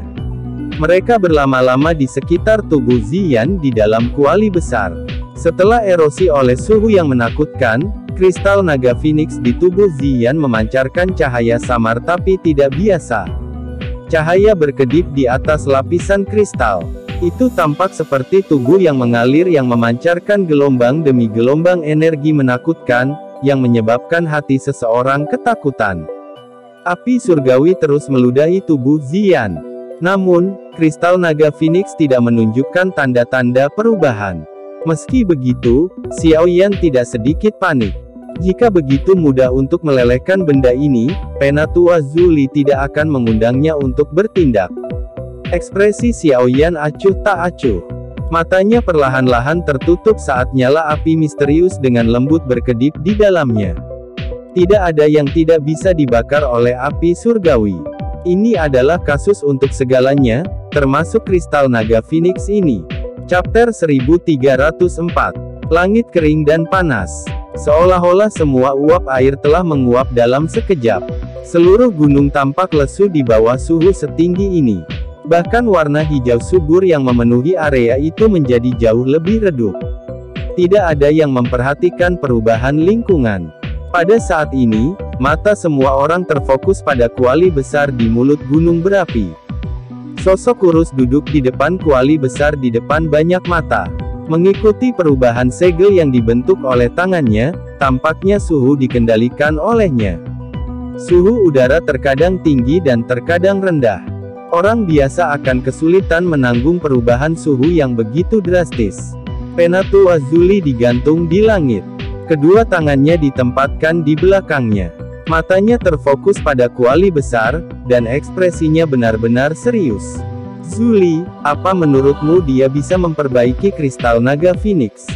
Mereka berlama-lama di sekitar tubuh Ziyan di dalam kuali besar. Setelah erosi oleh suhu yang menakutkan, kristal naga Phoenix di tubuh Ziyan memancarkan cahaya samar tapi tidak biasa. Cahaya berkedip di atas lapisan kristal. Itu tampak seperti tubuh yang mengalir yang memancarkan gelombang demi gelombang energi menakutkan, yang menyebabkan hati seseorang ketakutan. Api surgawi terus meludahi tubuh Ziyan. Namun, kristal naga Phoenix tidak menunjukkan tanda-tanda perubahan. Meski begitu, Xiaoyan tidak sedikit panik. Jika begitu mudah untuk melelehkan benda ini, Penatua Zuli tidak akan mengundangnya untuk bertindak. Ekspresi Xiaoyan acuh tak acuh. Matanya perlahan-lahan tertutup saat nyala api misterius dengan lembut berkedip di dalamnya. Tidak ada yang tidak bisa dibakar oleh api surgawi. Ini adalah kasus untuk segalanya, termasuk kristal naga Phoenix ini. Chapter 1304. Langit kering dan panas. Seolah-olah semua uap air telah menguap dalam sekejap. Seluruh gunung tampak lesu di bawah suhu setinggi ini. Bahkan warna hijau subur yang memenuhi area itu menjadi jauh lebih redup. Tidak ada yang memperhatikan perubahan lingkungan. Pada saat ini, mata semua orang terfokus pada kuali besar di mulut gunung berapi. Sosok kurus duduk di depan kuali besar di depan banyak mata. Mengikuti perubahan segel yang dibentuk oleh tangannya, tampaknya suhu dikendalikan olehnya. Suhu udara terkadang tinggi dan terkadang rendah. Orang biasa akan kesulitan menanggung perubahan suhu yang begitu drastis. Penatua Zuli digantung di langit. Kedua tangannya ditempatkan di belakangnya. Matanya terfokus pada kuali besar, dan ekspresinya benar-benar serius. Zuli, apa menurutmu dia bisa memperbaiki kristal naga Phoenix?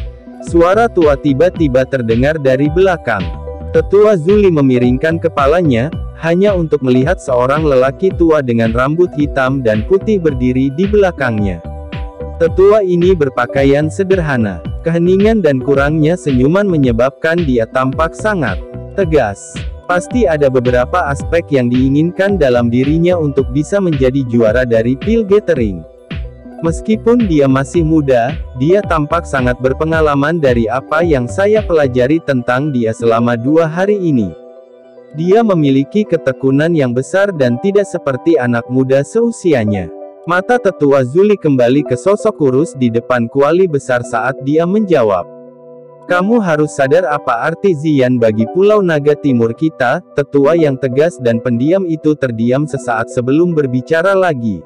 Suara tua tiba-tiba terdengar dari belakang. Tetua Zuli memiringkan kepalanya, hanya untuk melihat seorang lelaki tua dengan rambut hitam dan putih berdiri di belakangnya. Tetua ini berpakaian sederhana. Keheningan dan kurangnya senyuman menyebabkan dia tampak sangat tegas. Pasti ada beberapa aspek yang diinginkan dalam dirinya untuk bisa menjadi juara dari Pil Gathering. Meskipun dia masih muda, dia tampak sangat berpengalaman dari apa yang saya pelajari tentang dia selama 2 hari ini. Dia memiliki ketekunan yang besar dan tidak seperti anak muda seusianya. Mata tetua Zuli kembali ke sosok kurus di depan kuali besar saat dia menjawab. Kamu harus sadar apa arti Ziyan bagi Pulau Naga Timur kita. Tetua yang tegas dan pendiam itu terdiam sesaat sebelum berbicara lagi.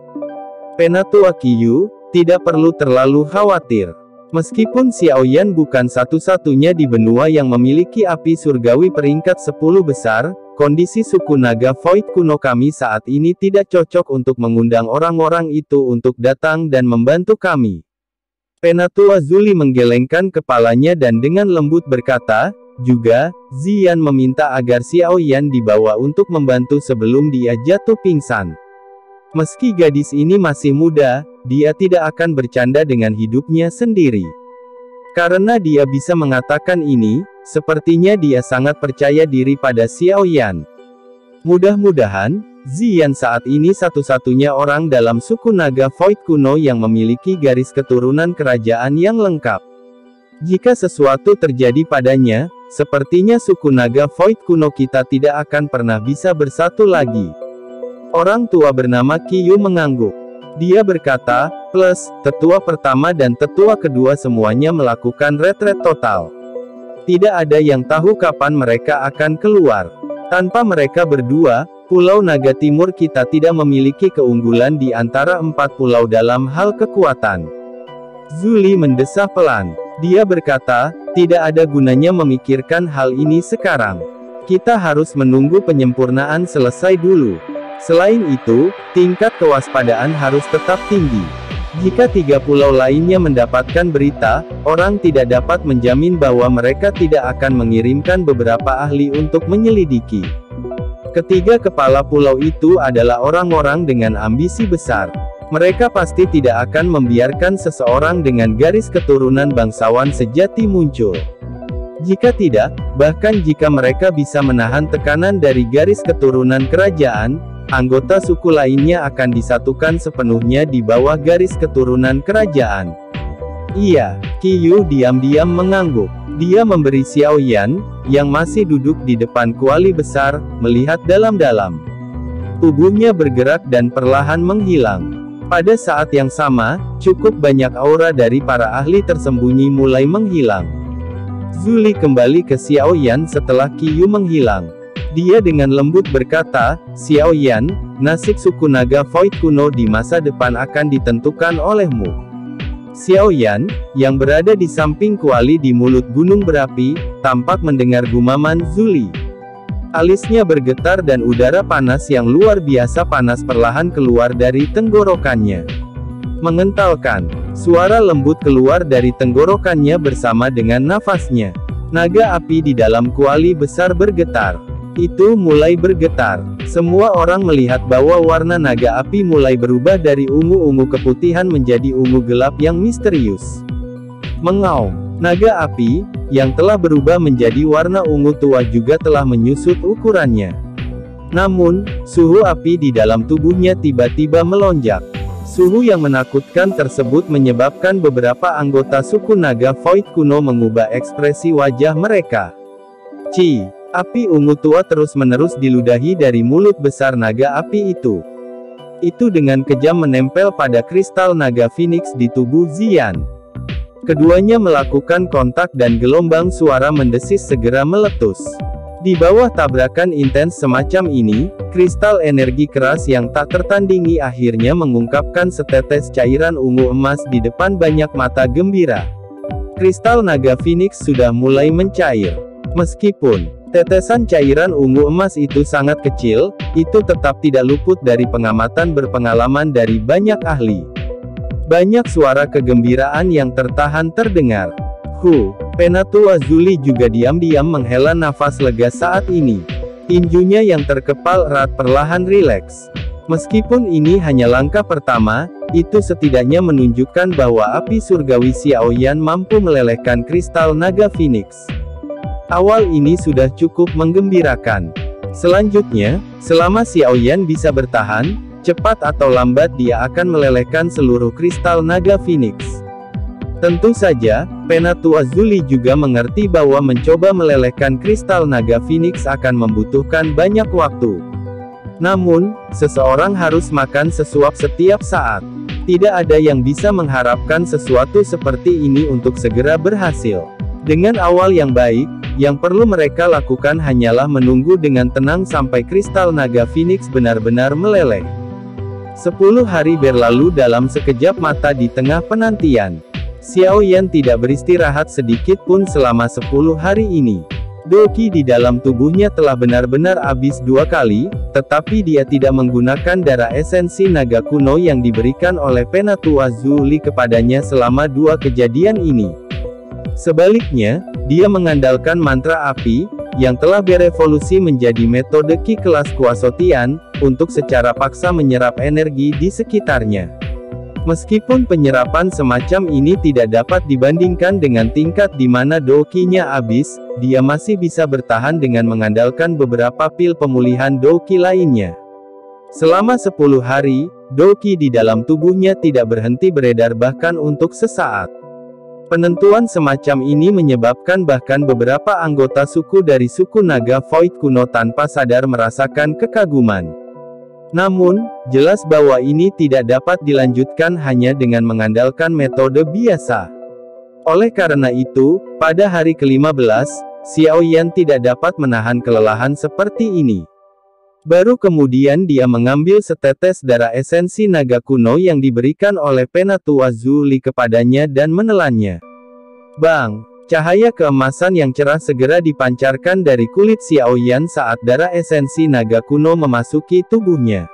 Penatua Qiyu, tidak perlu terlalu khawatir. Meskipun Xiaoyan bukan satu-satunya di benua yang memiliki api surgawi peringkat 10 besar, kondisi suku naga Void kuno kami saat ini tidak cocok untuk mengundang orang-orang itu untuk datang dan membantu kami. Penatua Zuli menggelengkan kepalanya dan dengan lembut berkata, juga, Ziyan meminta agar Xiaoyan dibawa untuk membantu sebelum dia jatuh pingsan. Meski gadis ini masih muda, dia tidak akan bercanda dengan hidupnya sendiri. Karena dia bisa mengatakan ini, sepertinya dia sangat percaya diri pada Xiaoyan. Mudah-mudahan, Ziyan saat ini satu-satunya orang dalam suku naga Void kuno yang memiliki garis keturunan kerajaan yang lengkap. Jika sesuatu terjadi padanya, sepertinya suku naga Void kuno kita tidak akan pernah bisa bersatu lagi. Orang tua bernama Qiyu mengangguk. Dia berkata, plus, tetua pertama dan tetua kedua semuanya melakukan retret total. Tidak ada yang tahu kapan mereka akan keluar. Tanpa mereka berdua, Pulau Naga Timur kita tidak memiliki keunggulan di antara 4 pulau dalam hal kekuatan. Zuli mendesah pelan. Dia berkata, tidak ada gunanya memikirkan hal ini sekarang. Kita harus menunggu penyempurnaan selesai dulu. Selain itu, tingkat kewaspadaan harus tetap tinggi. Jika 3 pulau lainnya mendapatkan berita, orang tidak dapat menjamin bahwa mereka tidak akan mengirimkan beberapa ahli untuk menyelidiki. Ketiga kepala pulau itu adalah orang-orang dengan ambisi besar. Mereka pasti tidak akan membiarkan seseorang dengan garis keturunan bangsawan sejati muncul. Jika tidak, bahkan jika mereka bisa menahan tekanan dari garis keturunan kerajaan, anggota suku lainnya akan disatukan sepenuhnya di bawah garis keturunan kerajaan. Iya, Qiyu diam-diam mengangguk. Dia memberi Xiaoyan, yang masih duduk di depan kuali besar, melihat dalam-dalam. Tubuhnya bergerak dan perlahan menghilang. Pada saat yang sama, cukup banyak aura dari para ahli tersembunyi mulai menghilang. Zuli kembali ke Xiaoyan setelah Qiyu menghilang. Dia dengan lembut berkata, Xiaoyan, nasib suku naga Void kuno di masa depan akan ditentukan olehmu. Xiaoyan, yang berada di samping kuali di mulut gunung berapi, tampak mendengar gumaman Zuli. Alisnya bergetar dan udara panas yang luar biasa panas perlahan keluar dari tenggorokannya. Mengentalkan, suara lembut keluar dari tenggorokannya bersama dengan nafasnya. Naga api di dalam kuali besar bergetar. Itu mulai bergetar. Semua orang melihat bahwa warna naga api mulai berubah dari ungu-ungu keputihan menjadi ungu gelap yang misterius. Mengaum. Naga api, yang telah berubah menjadi warna ungu tua juga telah menyusut ukurannya. Namun, suhu api di dalam tubuhnya tiba-tiba melonjak. Suhu yang menakutkan tersebut menyebabkan beberapa anggota suku naga Void kuno mengubah ekspresi wajah mereka. Api ungu tua terus-menerus diludahi dari mulut besar naga api itu. Itu dengan kejam menempel pada kristal naga Phoenix di tubuh Xian. Keduanya melakukan kontak dan gelombang suara mendesis segera meletus. Di bawah tabrakan intens semacam ini, kristal energi keras yang tak tertandingi akhirnya mengungkapkan setetes cairan ungu emas di depan banyak mata gembira. Kristal naga Phoenix sudah mulai mencair. Meskipun tetesan cairan ungu emas itu sangat kecil, itu tetap tidak luput dari pengamatan berpengalaman dari banyak ahli. Banyak suara kegembiraan yang tertahan terdengar. Penatua Zuli juga diam-diam menghela nafas lega saat ini. Tinjunya yang terkepal erat perlahan rileks. Meskipun ini hanya langkah pertama, itu setidaknya menunjukkan bahwa api surgawi Xiaoyan mampu melelehkan kristal naga Phoenix. Awal ini sudah cukup menggembirakan. Selanjutnya, selama Xiaoyan bisa bertahan, cepat atau lambat dia akan melelehkan seluruh kristal naga Phoenix. Tentu saja, Penatua Zuli juga mengerti bahwa mencoba melelehkan kristal naga Phoenix akan membutuhkan banyak waktu. Namun, seseorang harus makan sesuap setiap saat. Tidak ada yang bisa mengharapkan sesuatu seperti ini untuk segera berhasil. Dengan awal yang baik, yang perlu mereka lakukan hanyalah menunggu dengan tenang sampai kristal naga Phoenix benar-benar meleleh. 10 hari berlalu dalam sekejap mata di tengah penantian. Xiaoyan tidak beristirahat sedikit pun selama 10 hari ini. Doqi di dalam tubuhnya telah benar-benar habis 2 kali, tetapi dia tidak menggunakan darah esensi naga kuno yang diberikan oleh Penatua Zuli kepadanya selama 2 kejadian ini. Sebaliknya, dia mengandalkan mantra api, yang telah berevolusi menjadi metode Qi kelas Kuasotian, untuk secara paksa menyerap energi di sekitarnya. Meskipun penyerapan semacam ini tidak dapat dibandingkan dengan tingkat di mana Doqi-nya habis, dia masih bisa bertahan dengan mengandalkan beberapa pil pemulihan Doqi lainnya. Selama 10 hari, Doqi di dalam tubuhnya tidak berhenti beredar bahkan untuk sesaat. Penentuan semacam ini menyebabkan bahkan beberapa anggota suku dari suku naga Void kuno tanpa sadar merasakan kekaguman. Namun, jelas bahwa ini tidak dapat dilanjutkan hanya dengan mengandalkan metode biasa. Oleh karena itu, pada hari ke-15, Xiaoyan tidak dapat menahan kelelahan seperti ini. Baru kemudian dia mengambil setetes darah esensi naga kuno yang diberikan oleh Penatua Zuli kepadanya dan menelannya. Bang! Cahaya keemasan yang cerah segera dipancarkan dari kulit Xiaoyan saat darah esensi naga kuno memasuki tubuhnya.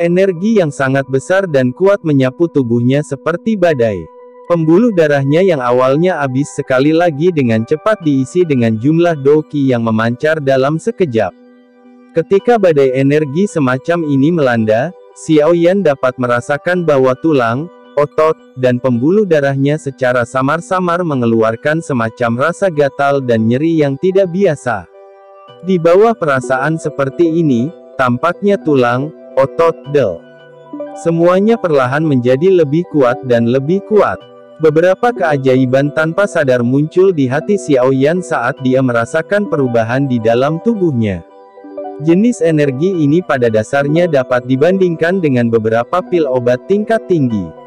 Energi yang sangat besar dan kuat menyapu tubuhnya seperti badai. Pembuluh darahnya yang awalnya habis sekali lagi dengan cepat diisi dengan jumlah Doqi yang memancar dalam sekejap. Ketika badai energi semacam ini melanda, Xiaoyan dapat merasakan bahwa tulang, otot, dan pembuluh darahnya secara samar-samar mengeluarkan semacam rasa gatal dan nyeri yang tidak biasa. Di bawah perasaan seperti ini, tampaknya tulang, otot, semuanya perlahan menjadi lebih kuat dan lebih kuat. Beberapa keajaiban tanpa sadar muncul di hati Xiaoyan saat dia merasakan perubahan di dalam tubuhnya. Jenis energi ini pada dasarnya dapat dibandingkan dengan beberapa pil obat tingkat tinggi.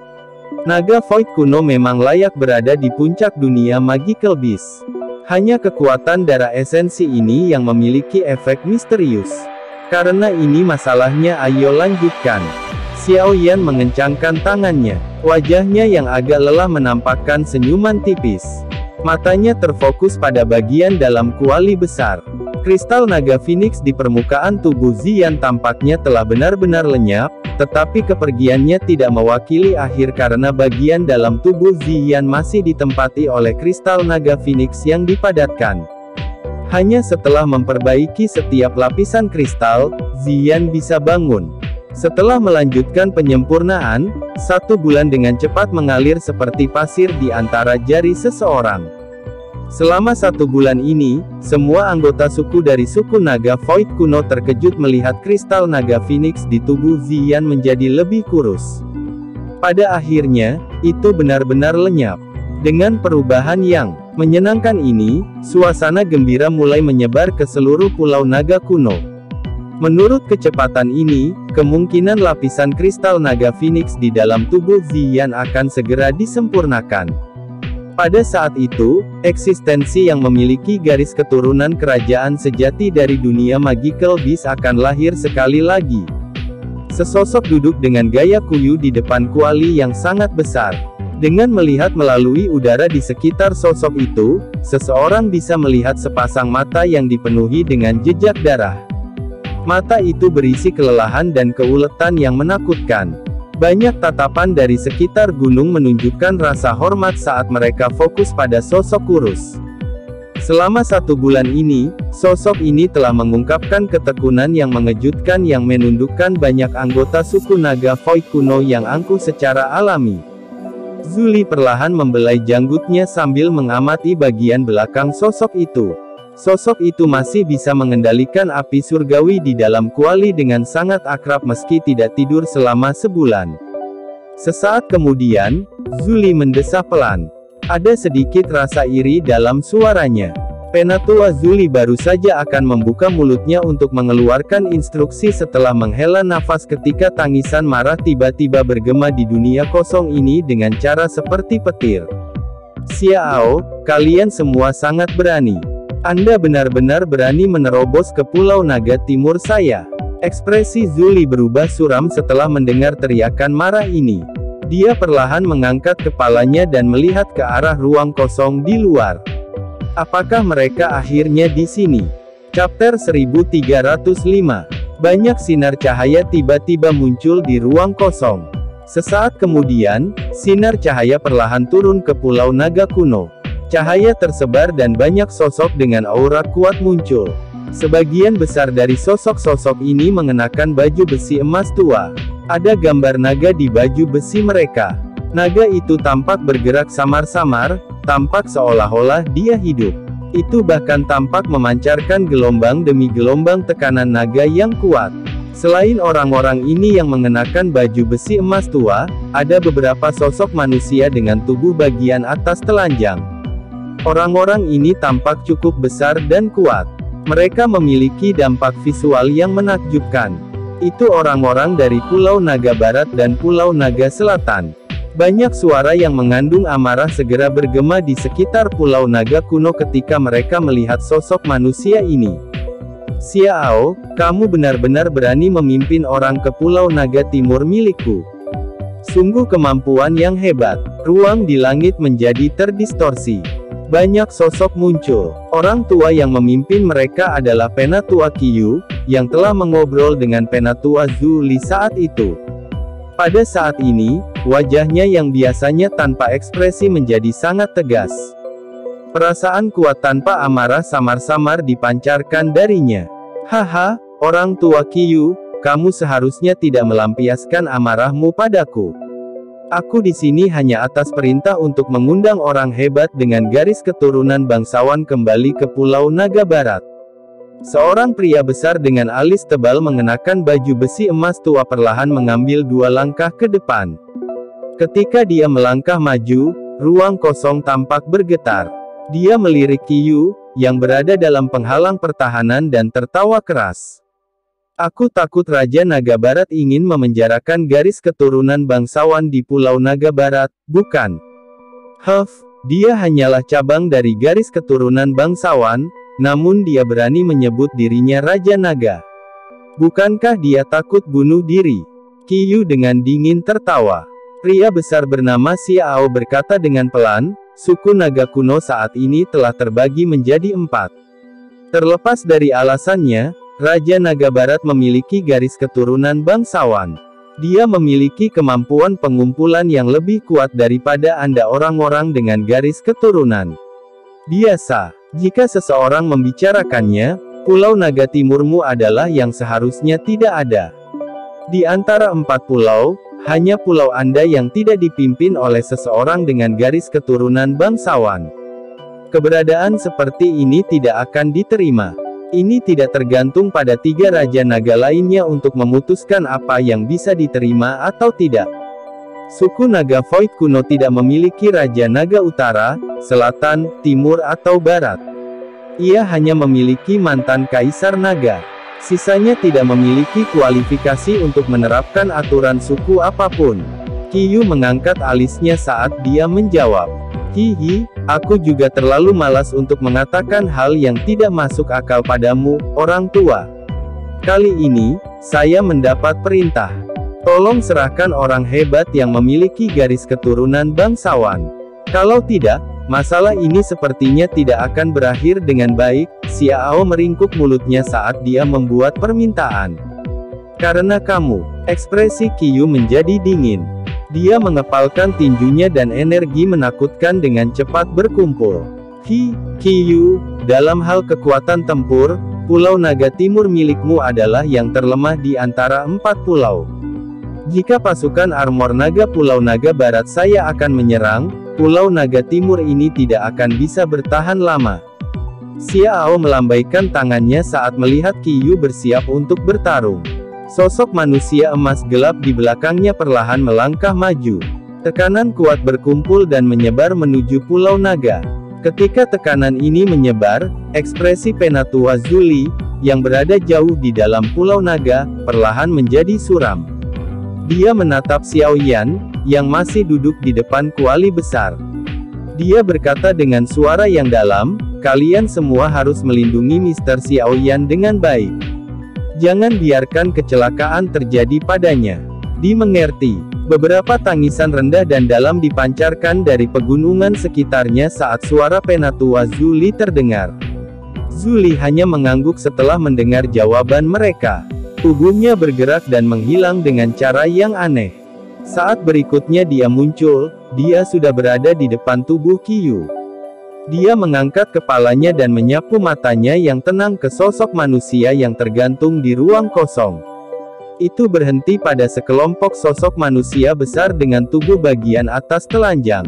Naga Void kuno memang layak berada di puncak dunia Magical Beast. Hanya kekuatan darah esensi ini yang memiliki efek misterius. Karena ini masalahnya, ayo lanjutkan. Xiaoyan mengencangkan tangannya. Wajahnya yang agak lelah menampakkan senyuman tipis. Matanya terfokus pada bagian dalam kuali besar. Kristal naga Phoenix di permukaan tubuh Xian tampaknya telah benar-benar lenyap, tetapi kepergiannya tidak mewakili akhir karena bagian dalam tubuh Xian masih ditempati oleh kristal naga Phoenix yang dipadatkan. Hanya setelah memperbaiki setiap lapisan kristal, Xian bisa bangun. Setelah melanjutkan penyempurnaan, 1 bulan dengan cepat mengalir seperti pasir di antara jari seseorang. Selama 1 bulan ini, semua anggota suku dari suku naga Void kuno terkejut melihat kristal naga Phoenix di tubuh Xian menjadi lebih kurus. Pada akhirnya, itu benar-benar lenyap. Dengan perubahan yang menyenangkan ini, suasana gembira mulai menyebar ke seluruh Pulau Naga kuno. Menurut kecepatan ini, kemungkinan lapisan kristal naga Phoenix di dalam tubuh Ziyan akan segera disempurnakan. Pada saat itu, eksistensi yang memiliki garis keturunan kerajaan sejati dari dunia Magical Beast akan lahir sekali lagi. Sesosok duduk dengan gaya kuyu di depan kuali yang sangat besar. Dengan melihat melalui udara di sekitar sosok itu, seseorang bisa melihat sepasang mata yang dipenuhi dengan jejak darah. Mata itu berisi kelelahan dan keuletan yang menakutkan. Banyak tatapan dari sekitar gunung menunjukkan rasa hormat saat mereka fokus pada sosok kurus. Selama 1 bulan ini, sosok ini telah mengungkapkan ketekunan yang mengejutkan yang menundukkan banyak anggota suku naga Void kuno yang angkuh secara alami. Zuli perlahan membelai janggutnya sambil mengamati bagian belakang sosok itu. Sosok itu masih bisa mengendalikan api surgawi di dalam kuali dengan sangat akrab meski tidak tidur selama sebulan. Sesaat kemudian, Zuli mendesah pelan. Ada sedikit rasa iri dalam suaranya. Penatua Zuli baru saja akan membuka mulutnya untuk mengeluarkan instruksi setelah menghela nafas ketika tangisan marah tiba-tiba bergema di dunia kosong ini dengan cara seperti petir. Xiao, kalian semua sangat berani. Anda benar-benar berani menerobos ke Pulau Naga Timur saya. Ekspresi Zuli berubah suram setelah mendengar teriakan marah ini. Dia perlahan mengangkat kepalanya dan melihat ke arah ruang kosong di luar. Apakah mereka akhirnya di sini? Chapter 1305. Banyak sinar cahaya tiba-tiba muncul di ruang kosong. Sesaat kemudian, sinar cahaya perlahan turun ke Pulau Naga kuno. Cahaya tersebar dan banyak sosok dengan aura kuat muncul. Sebagian besar dari sosok-sosok ini mengenakan baju besi emas tua. Ada gambar naga di baju besi mereka. Naga itu tampak bergerak samar-samar, tampak seolah-olah dia hidup. Itu bahkan tampak memancarkan gelombang demi gelombang tekanan naga yang kuat. Selain orang-orang ini yang mengenakan baju besi emas tua, ada beberapa sosok manusia dengan tubuh bagian atas telanjang. Orang-orang ini tampak cukup besar dan kuat. Mereka memiliki dampak visual yang menakjubkan. Itu orang-orang dari Pulau Naga Barat dan Pulau Naga Selatan. Banyak suara yang mengandung amarah segera bergema di sekitar Pulau Naga kuno ketika mereka melihat sosok manusia ini. Xiao, kamu benar-benar berani memimpin orang ke Pulau Naga Timur milikku. Sungguh kemampuan yang hebat. Ruang di langit menjadi terdistorsi. Banyak sosok muncul. Orang tua yang memimpin mereka adalah Penatua Qiyu, yang telah mengobrol dengan Penatua Zuli saat itu. Pada saat ini, wajahnya yang biasanya tanpa ekspresi menjadi sangat tegas. Perasaan kuat tanpa amarah samar-samar dipancarkan darinya. Haha, orang tua Qiyu, kamu seharusnya tidak melampiaskan amarahmu padaku. Aku di sini hanya atas perintah untuk mengundang orang hebat dengan garis keturunan bangsawan kembali ke Pulau Naga Barat. Seorang pria besar dengan alis tebal mengenakan baju besi emas tua perlahan mengambil 2 langkah ke depan. Ketika dia melangkah maju, ruang kosong tampak bergetar. Dia melirik Qiyu, yang berada dalam penghalang pertahanan dan tertawa keras. Aku takut Raja Naga Barat ingin memenjarakan garis keturunan bangsawan di Pulau Naga Barat, bukan? Dia hanyalah cabang dari garis keturunan bangsawan, namun dia berani menyebut dirinya Raja Naga. Bukankah dia takut bunuh diri? Qiyu dengan dingin tertawa. Pria besar bernama Xiao berkata dengan pelan, suku naga kuno saat ini telah terbagi menjadi 4. Terlepas dari alasannya, Raja Naga Barat memiliki garis keturunan bangsawan. Dia memiliki kemampuan pengumpulan yang lebih kuat daripada Anda orang-orang dengan garis keturunan biasa. Jika seseorang membicarakannya, Pulau Naga Timurmu adalah yang seharusnya tidak ada. Di antara 4 pulau, hanya pulau Anda yang tidak dipimpin oleh seseorang dengan garis keturunan bangsawan. Keberadaan seperti ini tidak akan diterima. Ini tidak tergantung pada 3 Raja Naga lainnya untuk memutuskan apa yang bisa diterima atau tidak. Suku naga Void kuno tidak memiliki Raja Naga Utara, Selatan, Timur atau Barat. Ia hanya memiliki mantan Kaisar Naga. Sisanya tidak memiliki kualifikasi untuk menerapkan aturan suku apapun. Qiyu mengangkat alisnya saat dia menjawab. Hihi, aku juga terlalu malas untuk mengatakan hal yang tidak masuk akal padamu, orang tua. Kali ini, saya mendapat perintah. Tolong serahkan orang hebat yang memiliki garis keturunan bangsawan. Kalau tidak, masalah ini sepertinya tidak akan berakhir dengan baik. Xiao meringkuk mulutnya saat dia membuat permintaan. Karena kamu, ekspresi Qiyu menjadi dingin. Dia mengepalkan tinjunya dan energi menakutkan dengan cepat berkumpul. Qiyu, dalam hal kekuatan tempur, Pulau Naga Timur milikmu adalah yang terlemah di antara 4 pulau. Jika pasukan armor naga Pulau Naga Barat saya akan menyerang, Pulau Naga Timur ini tidak akan bisa bertahan lama. Xiao melambaikan tangannya saat melihat Qiyu bersiap untuk bertarung. Sosok manusia emas gelap di belakangnya perlahan melangkah maju. Tekanan kuat berkumpul dan menyebar menuju Pulau Naga. Ketika tekanan ini menyebar, ekspresi Penatua Zuli, yang berada jauh di dalam Pulau Naga, perlahan menjadi suram. Dia menatap Xiao Yan, yang masih duduk di depan kuali besar. Dia berkata dengan suara yang dalam, kalian semua harus melindungi Mr. Xiao Yan dengan baik. Jangan biarkan kecelakaan terjadi padanya. Dimengerti. Beberapa tangisan rendah dan dalam dipancarkan dari pegunungan sekitarnya saat suara Penatua Zuli terdengar. Zuli hanya mengangguk setelah mendengar jawaban mereka. Tubuhnya bergerak dan menghilang dengan cara yang aneh. Saat berikutnya dia muncul, dia sudah berada di depan tubuh Qiyu. Dia mengangkat kepalanya dan menyapu matanya yang tenang ke sosok manusia yang tergantung di ruang kosong. Itu berhenti pada sekelompok sosok manusia besar dengan tubuh bagian atas telanjang.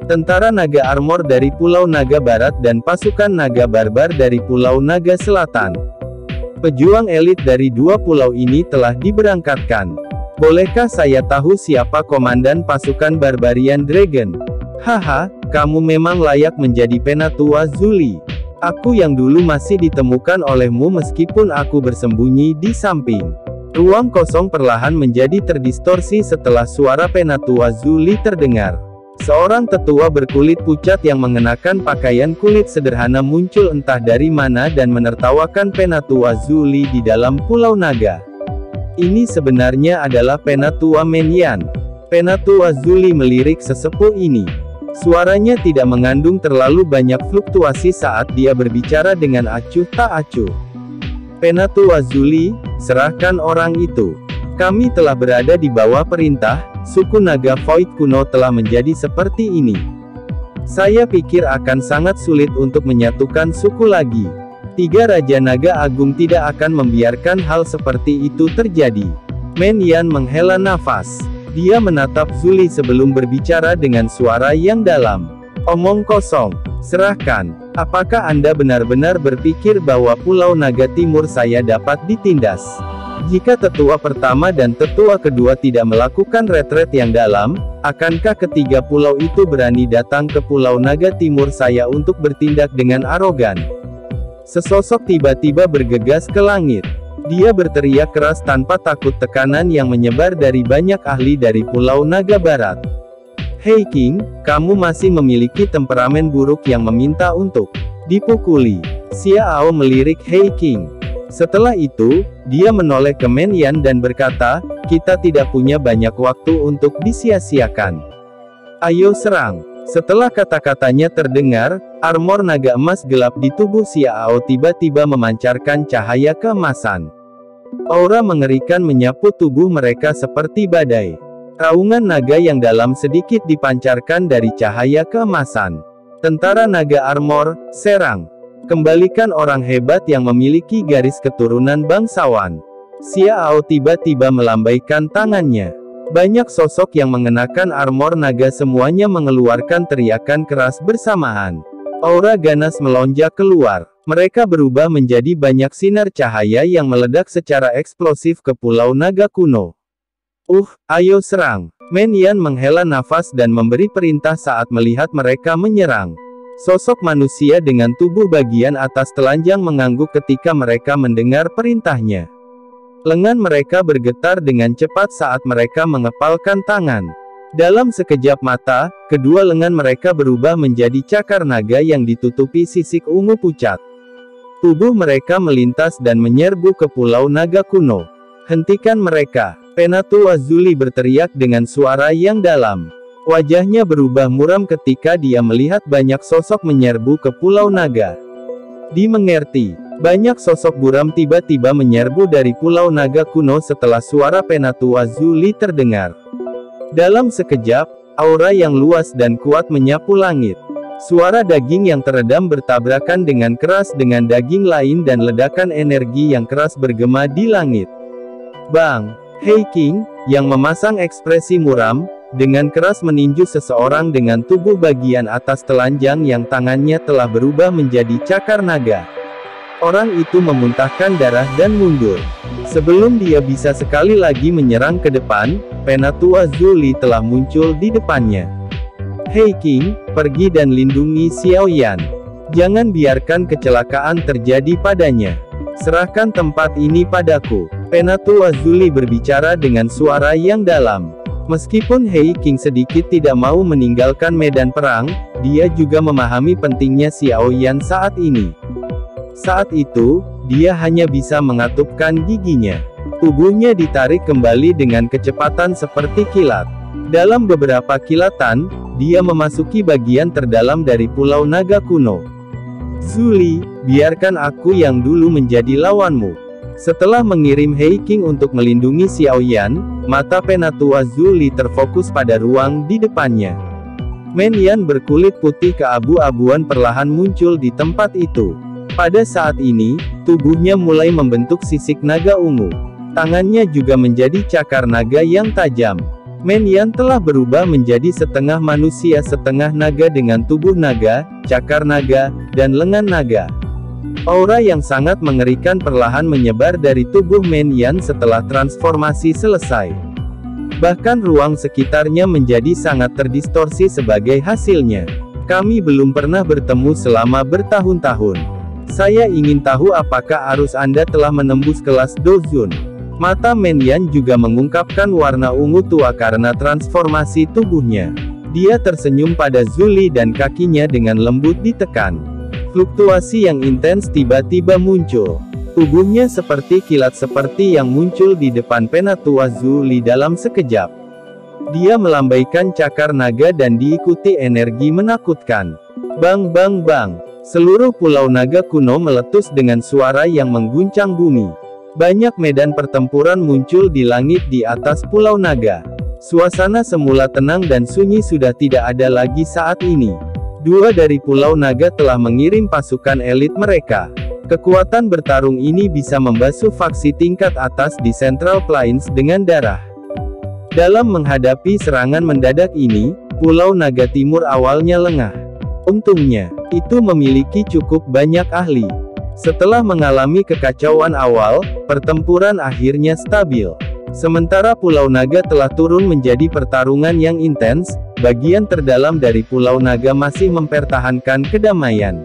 Tentara naga armor dari Pulau Naga Barat dan pasukan naga barbar dari Pulau Naga Selatan. Pejuang elit dari 2 pulau ini telah diberangkatkan. Bolehkah saya tahu siapa komandan pasukan Barbarian Dragon? Haha, kamu memang layak menjadi Penatua Zuli. Aku yang dulu masih ditemukan olehmu meskipun aku bersembunyi di samping. Ruang kosong perlahan menjadi terdistorsi setelah suara Penatua Zuli terdengar. Seorang tetua berkulit pucat yang mengenakan pakaian kulit sederhana muncul entah dari mana dan menertawakan Penatua Zuli di dalam Pulau Naga. Ini sebenarnya adalah Penatua Menyan. Penatua Zuli melirik sesepuh ini. Suaranya tidak mengandung terlalu banyak fluktuasi saat dia berbicara dengan acuh tak acuh. Penatua Zuli, serahkan orang itu. Kami telah berada di bawah perintah, suku naga Void kuno telah menjadi seperti ini. Saya pikir akan sangat sulit untuk menyatukan suku lagi. 3 Raja Naga Agung tidak akan membiarkan hal seperti itu terjadi. Menyan menghela nafas. Dia menatap Zuli sebelum berbicara dengan suara yang dalam. Omong kosong. Serahkan. Apakah Anda benar-benar berpikir bahwa Pulau Naga Timur saya dapat ditindas? Jika tetua pertama dan tetua kedua tidak melakukan retret yang dalam, akankah ketiga pulau itu berani datang ke Pulau Naga Timur saya untuk bertindak dengan arogan? Sesosok tiba-tiba bergegas ke langit. Dia berteriak keras tanpa takut tekanan yang menyebar dari banyak ahli dari Pulau Naga Barat. Hei King, kamu masih memiliki temperamen buruk yang meminta untuk dipukuli. Xiao melirik Hei King. Setelah itu, dia menoleh ke Menyan dan berkata, kita tidak punya banyak waktu untuk disia-siakan. Ayo serang. Setelah kata-katanya terdengar, armor naga emas gelap di tubuh Xiao tiba-tiba memancarkan cahaya keemasan. Aura mengerikan menyapu tubuh mereka seperti badai. Raungan naga yang dalam sedikit dipancarkan dari cahaya keemasan. Tentara naga armor, serang. Kembalikan orang hebat yang memiliki garis keturunan bangsawan. Xiao tiba-tiba melambaikan tangannya. Banyak sosok yang mengenakan armor naga semuanya mengeluarkan teriakan keras bersamaan. Aura ganas melonjak keluar. Mereka berubah menjadi banyak sinar cahaya yang meledak secara eksplosif ke Pulau Naga kuno. Ayo serang. Men Yan menghela nafas dan memberi perintah saat melihat mereka menyerang. Sosok manusia dengan tubuh bagian atas telanjang mengangguk ketika mereka mendengar perintahnya. Lengan mereka bergetar dengan cepat saat mereka mengepalkan tangan. Dalam sekejap mata, kedua lengan mereka berubah menjadi cakar naga yang ditutupi sisik ungu pucat. Tubuh mereka melintas dan menyerbu ke Pulau Naga kuno. Hentikan mereka! Penatu Wazuli berteriak dengan suara yang dalam. Wajahnya berubah muram ketika dia melihat banyak sosok menyerbu ke Pulau Naga. Dimengerti. Banyak sosok buram tiba-tiba menyerbu dari Pulau Naga kuno setelah suara Penatu Wazuli terdengar. Dalam sekejap, aura yang luas dan kuat menyapu langit. Suara daging yang teredam bertabrakan dengan keras dengan daging lain dan ledakan energi yang keras bergema di langit. Bang! Hei King, yang memasang ekspresi muram, dengan keras meninju seseorang dengan tubuh bagian atas telanjang yang tangannya telah berubah menjadi cakar naga. Orang itu memuntahkan darah dan mundur. Sebelum dia bisa sekali lagi menyerang ke depan, Penatu Wazuli telah muncul di depannya. Hei King, pergi dan lindungi Xiao Yan. Jangan biarkan kecelakaan terjadi padanya. Serahkan tempat ini padaku. Penatu Wazuli berbicara dengan suara yang dalam. Meskipun Hei King sedikit tidak mau meninggalkan medan perang, dia juga memahami pentingnya Xiao Yan saat ini. Saat itu, dia hanya bisa mengatupkan giginya. Tubuhnya ditarik kembali dengan kecepatan seperti kilat. Dalam beberapa kilatan, dia memasuki bagian terdalam dari Pulau Naga kuno. Zuli, biarkan aku yang dulu menjadi lawanmu. Setelah mengirim Hei King untuk melindungi Xiao Yan, mata Penatu Wazuli terfokus pada ruang di depannya. Men Yan berkulit putih keabu-abuan perlahan muncul di tempat itu. Pada saat ini, tubuhnya mulai membentuk sisik naga ungu. Tangannya juga menjadi cakar naga yang tajam. Men Yan telah berubah menjadi setengah manusia setengah naga dengan tubuh naga, cakar naga, dan lengan naga. Aura yang sangat mengerikan perlahan menyebar dari tubuh Men Yan setelah transformasi selesai. Bahkan ruang sekitarnya menjadi sangat terdistorsi sebagai hasilnya. Kami belum pernah bertemu selama bertahun-tahun. Saya ingin tahu apakah arus Anda telah menembus kelas Dozun. Mata Men Yan juga mengungkapkan warna ungu tua karena transformasi tubuhnya. Dia tersenyum pada Zuli dan kakinya dengan lembut ditekan. Fluktuasi yang intens tiba-tiba muncul. Tubuhnya seperti kilat seperti yang muncul di depan Penatu Wazuli dalam sekejap. Dia melambaikan cakar naga dan diikuti energi menakutkan. Bang bang bang. Seluruh Pulau Naga kuno meletus dengan suara yang mengguncang bumi. Banyak medan pertempuran muncul di langit di atas Pulau Naga. Suasana semula tenang dan sunyi sudah tidak ada lagi saat ini. Dua dari Pulau Naga telah mengirim pasukan elit mereka. Kekuatan bertarung ini bisa membasuh faksi tingkat atas di Central Plains dengan darah. Dalam menghadapi serangan mendadak ini, Pulau Naga Timur awalnya lengah. Untungnya, itu memiliki cukup banyak ahli. Setelah mengalami kekacauan awal, pertempuran akhirnya stabil. Sementara Pulau Naga telah turun menjadi pertarungan yang intens, bagian terdalam dari Pulau Naga masih mempertahankan kedamaian.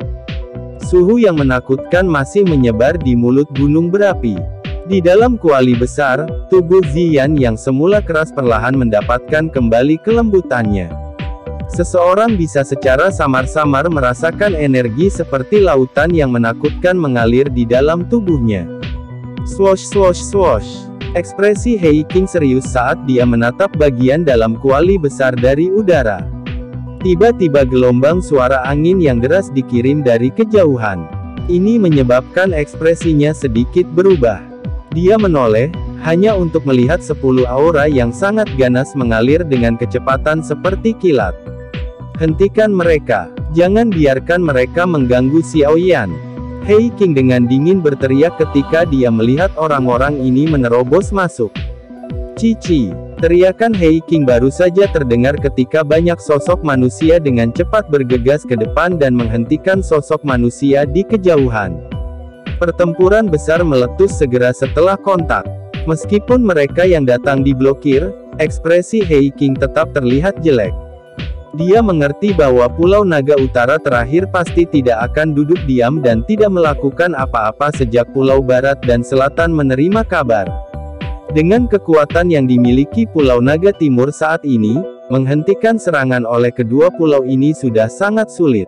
Suhu yang menakutkan masih menyebar di mulut gunung berapi. Di dalam kuali besar, tubuh Ziyan yang semula keras perlahan mendapatkan kembali kelembutannya. Seseorang bisa secara samar-samar merasakan energi seperti lautan yang menakutkan mengalir di dalam tubuhnya. Swosh swosh swosh. Ekspresi Hei King serius saat dia menatap bagian dalam kuali besar dari udara. Tiba-tiba gelombang suara angin yang deras dikirim dari kejauhan. Ini menyebabkan ekspresinya sedikit berubah. Dia menoleh, hanya untuk melihat 10 aura yang sangat ganas mengalir dengan kecepatan seperti kilat. Hentikan mereka. Jangan biarkan mereka mengganggu Xiao Yan. Hei King dengan dingin berteriak ketika dia melihat orang-orang ini menerobos masuk. Cici. Teriakan Hei King baru saja terdengar ketika banyak sosok manusia dengan cepat bergegas ke depan dan menghentikan sosok manusia di kejauhan. Pertempuran besar meletus segera setelah kontak. Meskipun mereka yang datang diblokir, ekspresi Hei King tetap terlihat jelek. Dia mengerti bahwa Pulau Naga Utara terakhir pasti tidak akan duduk diam dan tidak melakukan apa-apa sejak Pulau Barat dan Selatan menerima kabar. Dengan kekuatan yang dimiliki Pulau Naga Timur saat ini, menghentikan serangan oleh kedua pulau ini sudah sangat sulit.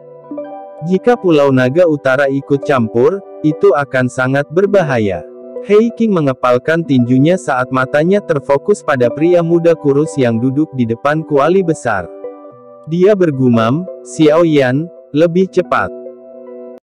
Jika Pulau Naga Utara ikut campur, itu akan sangat berbahaya. Hei King mengepalkan tinjunya saat matanya terfokus pada pria muda kurus yang duduk di depan kuali besar. Dia bergumam, "Xiao Yan, lebih cepat."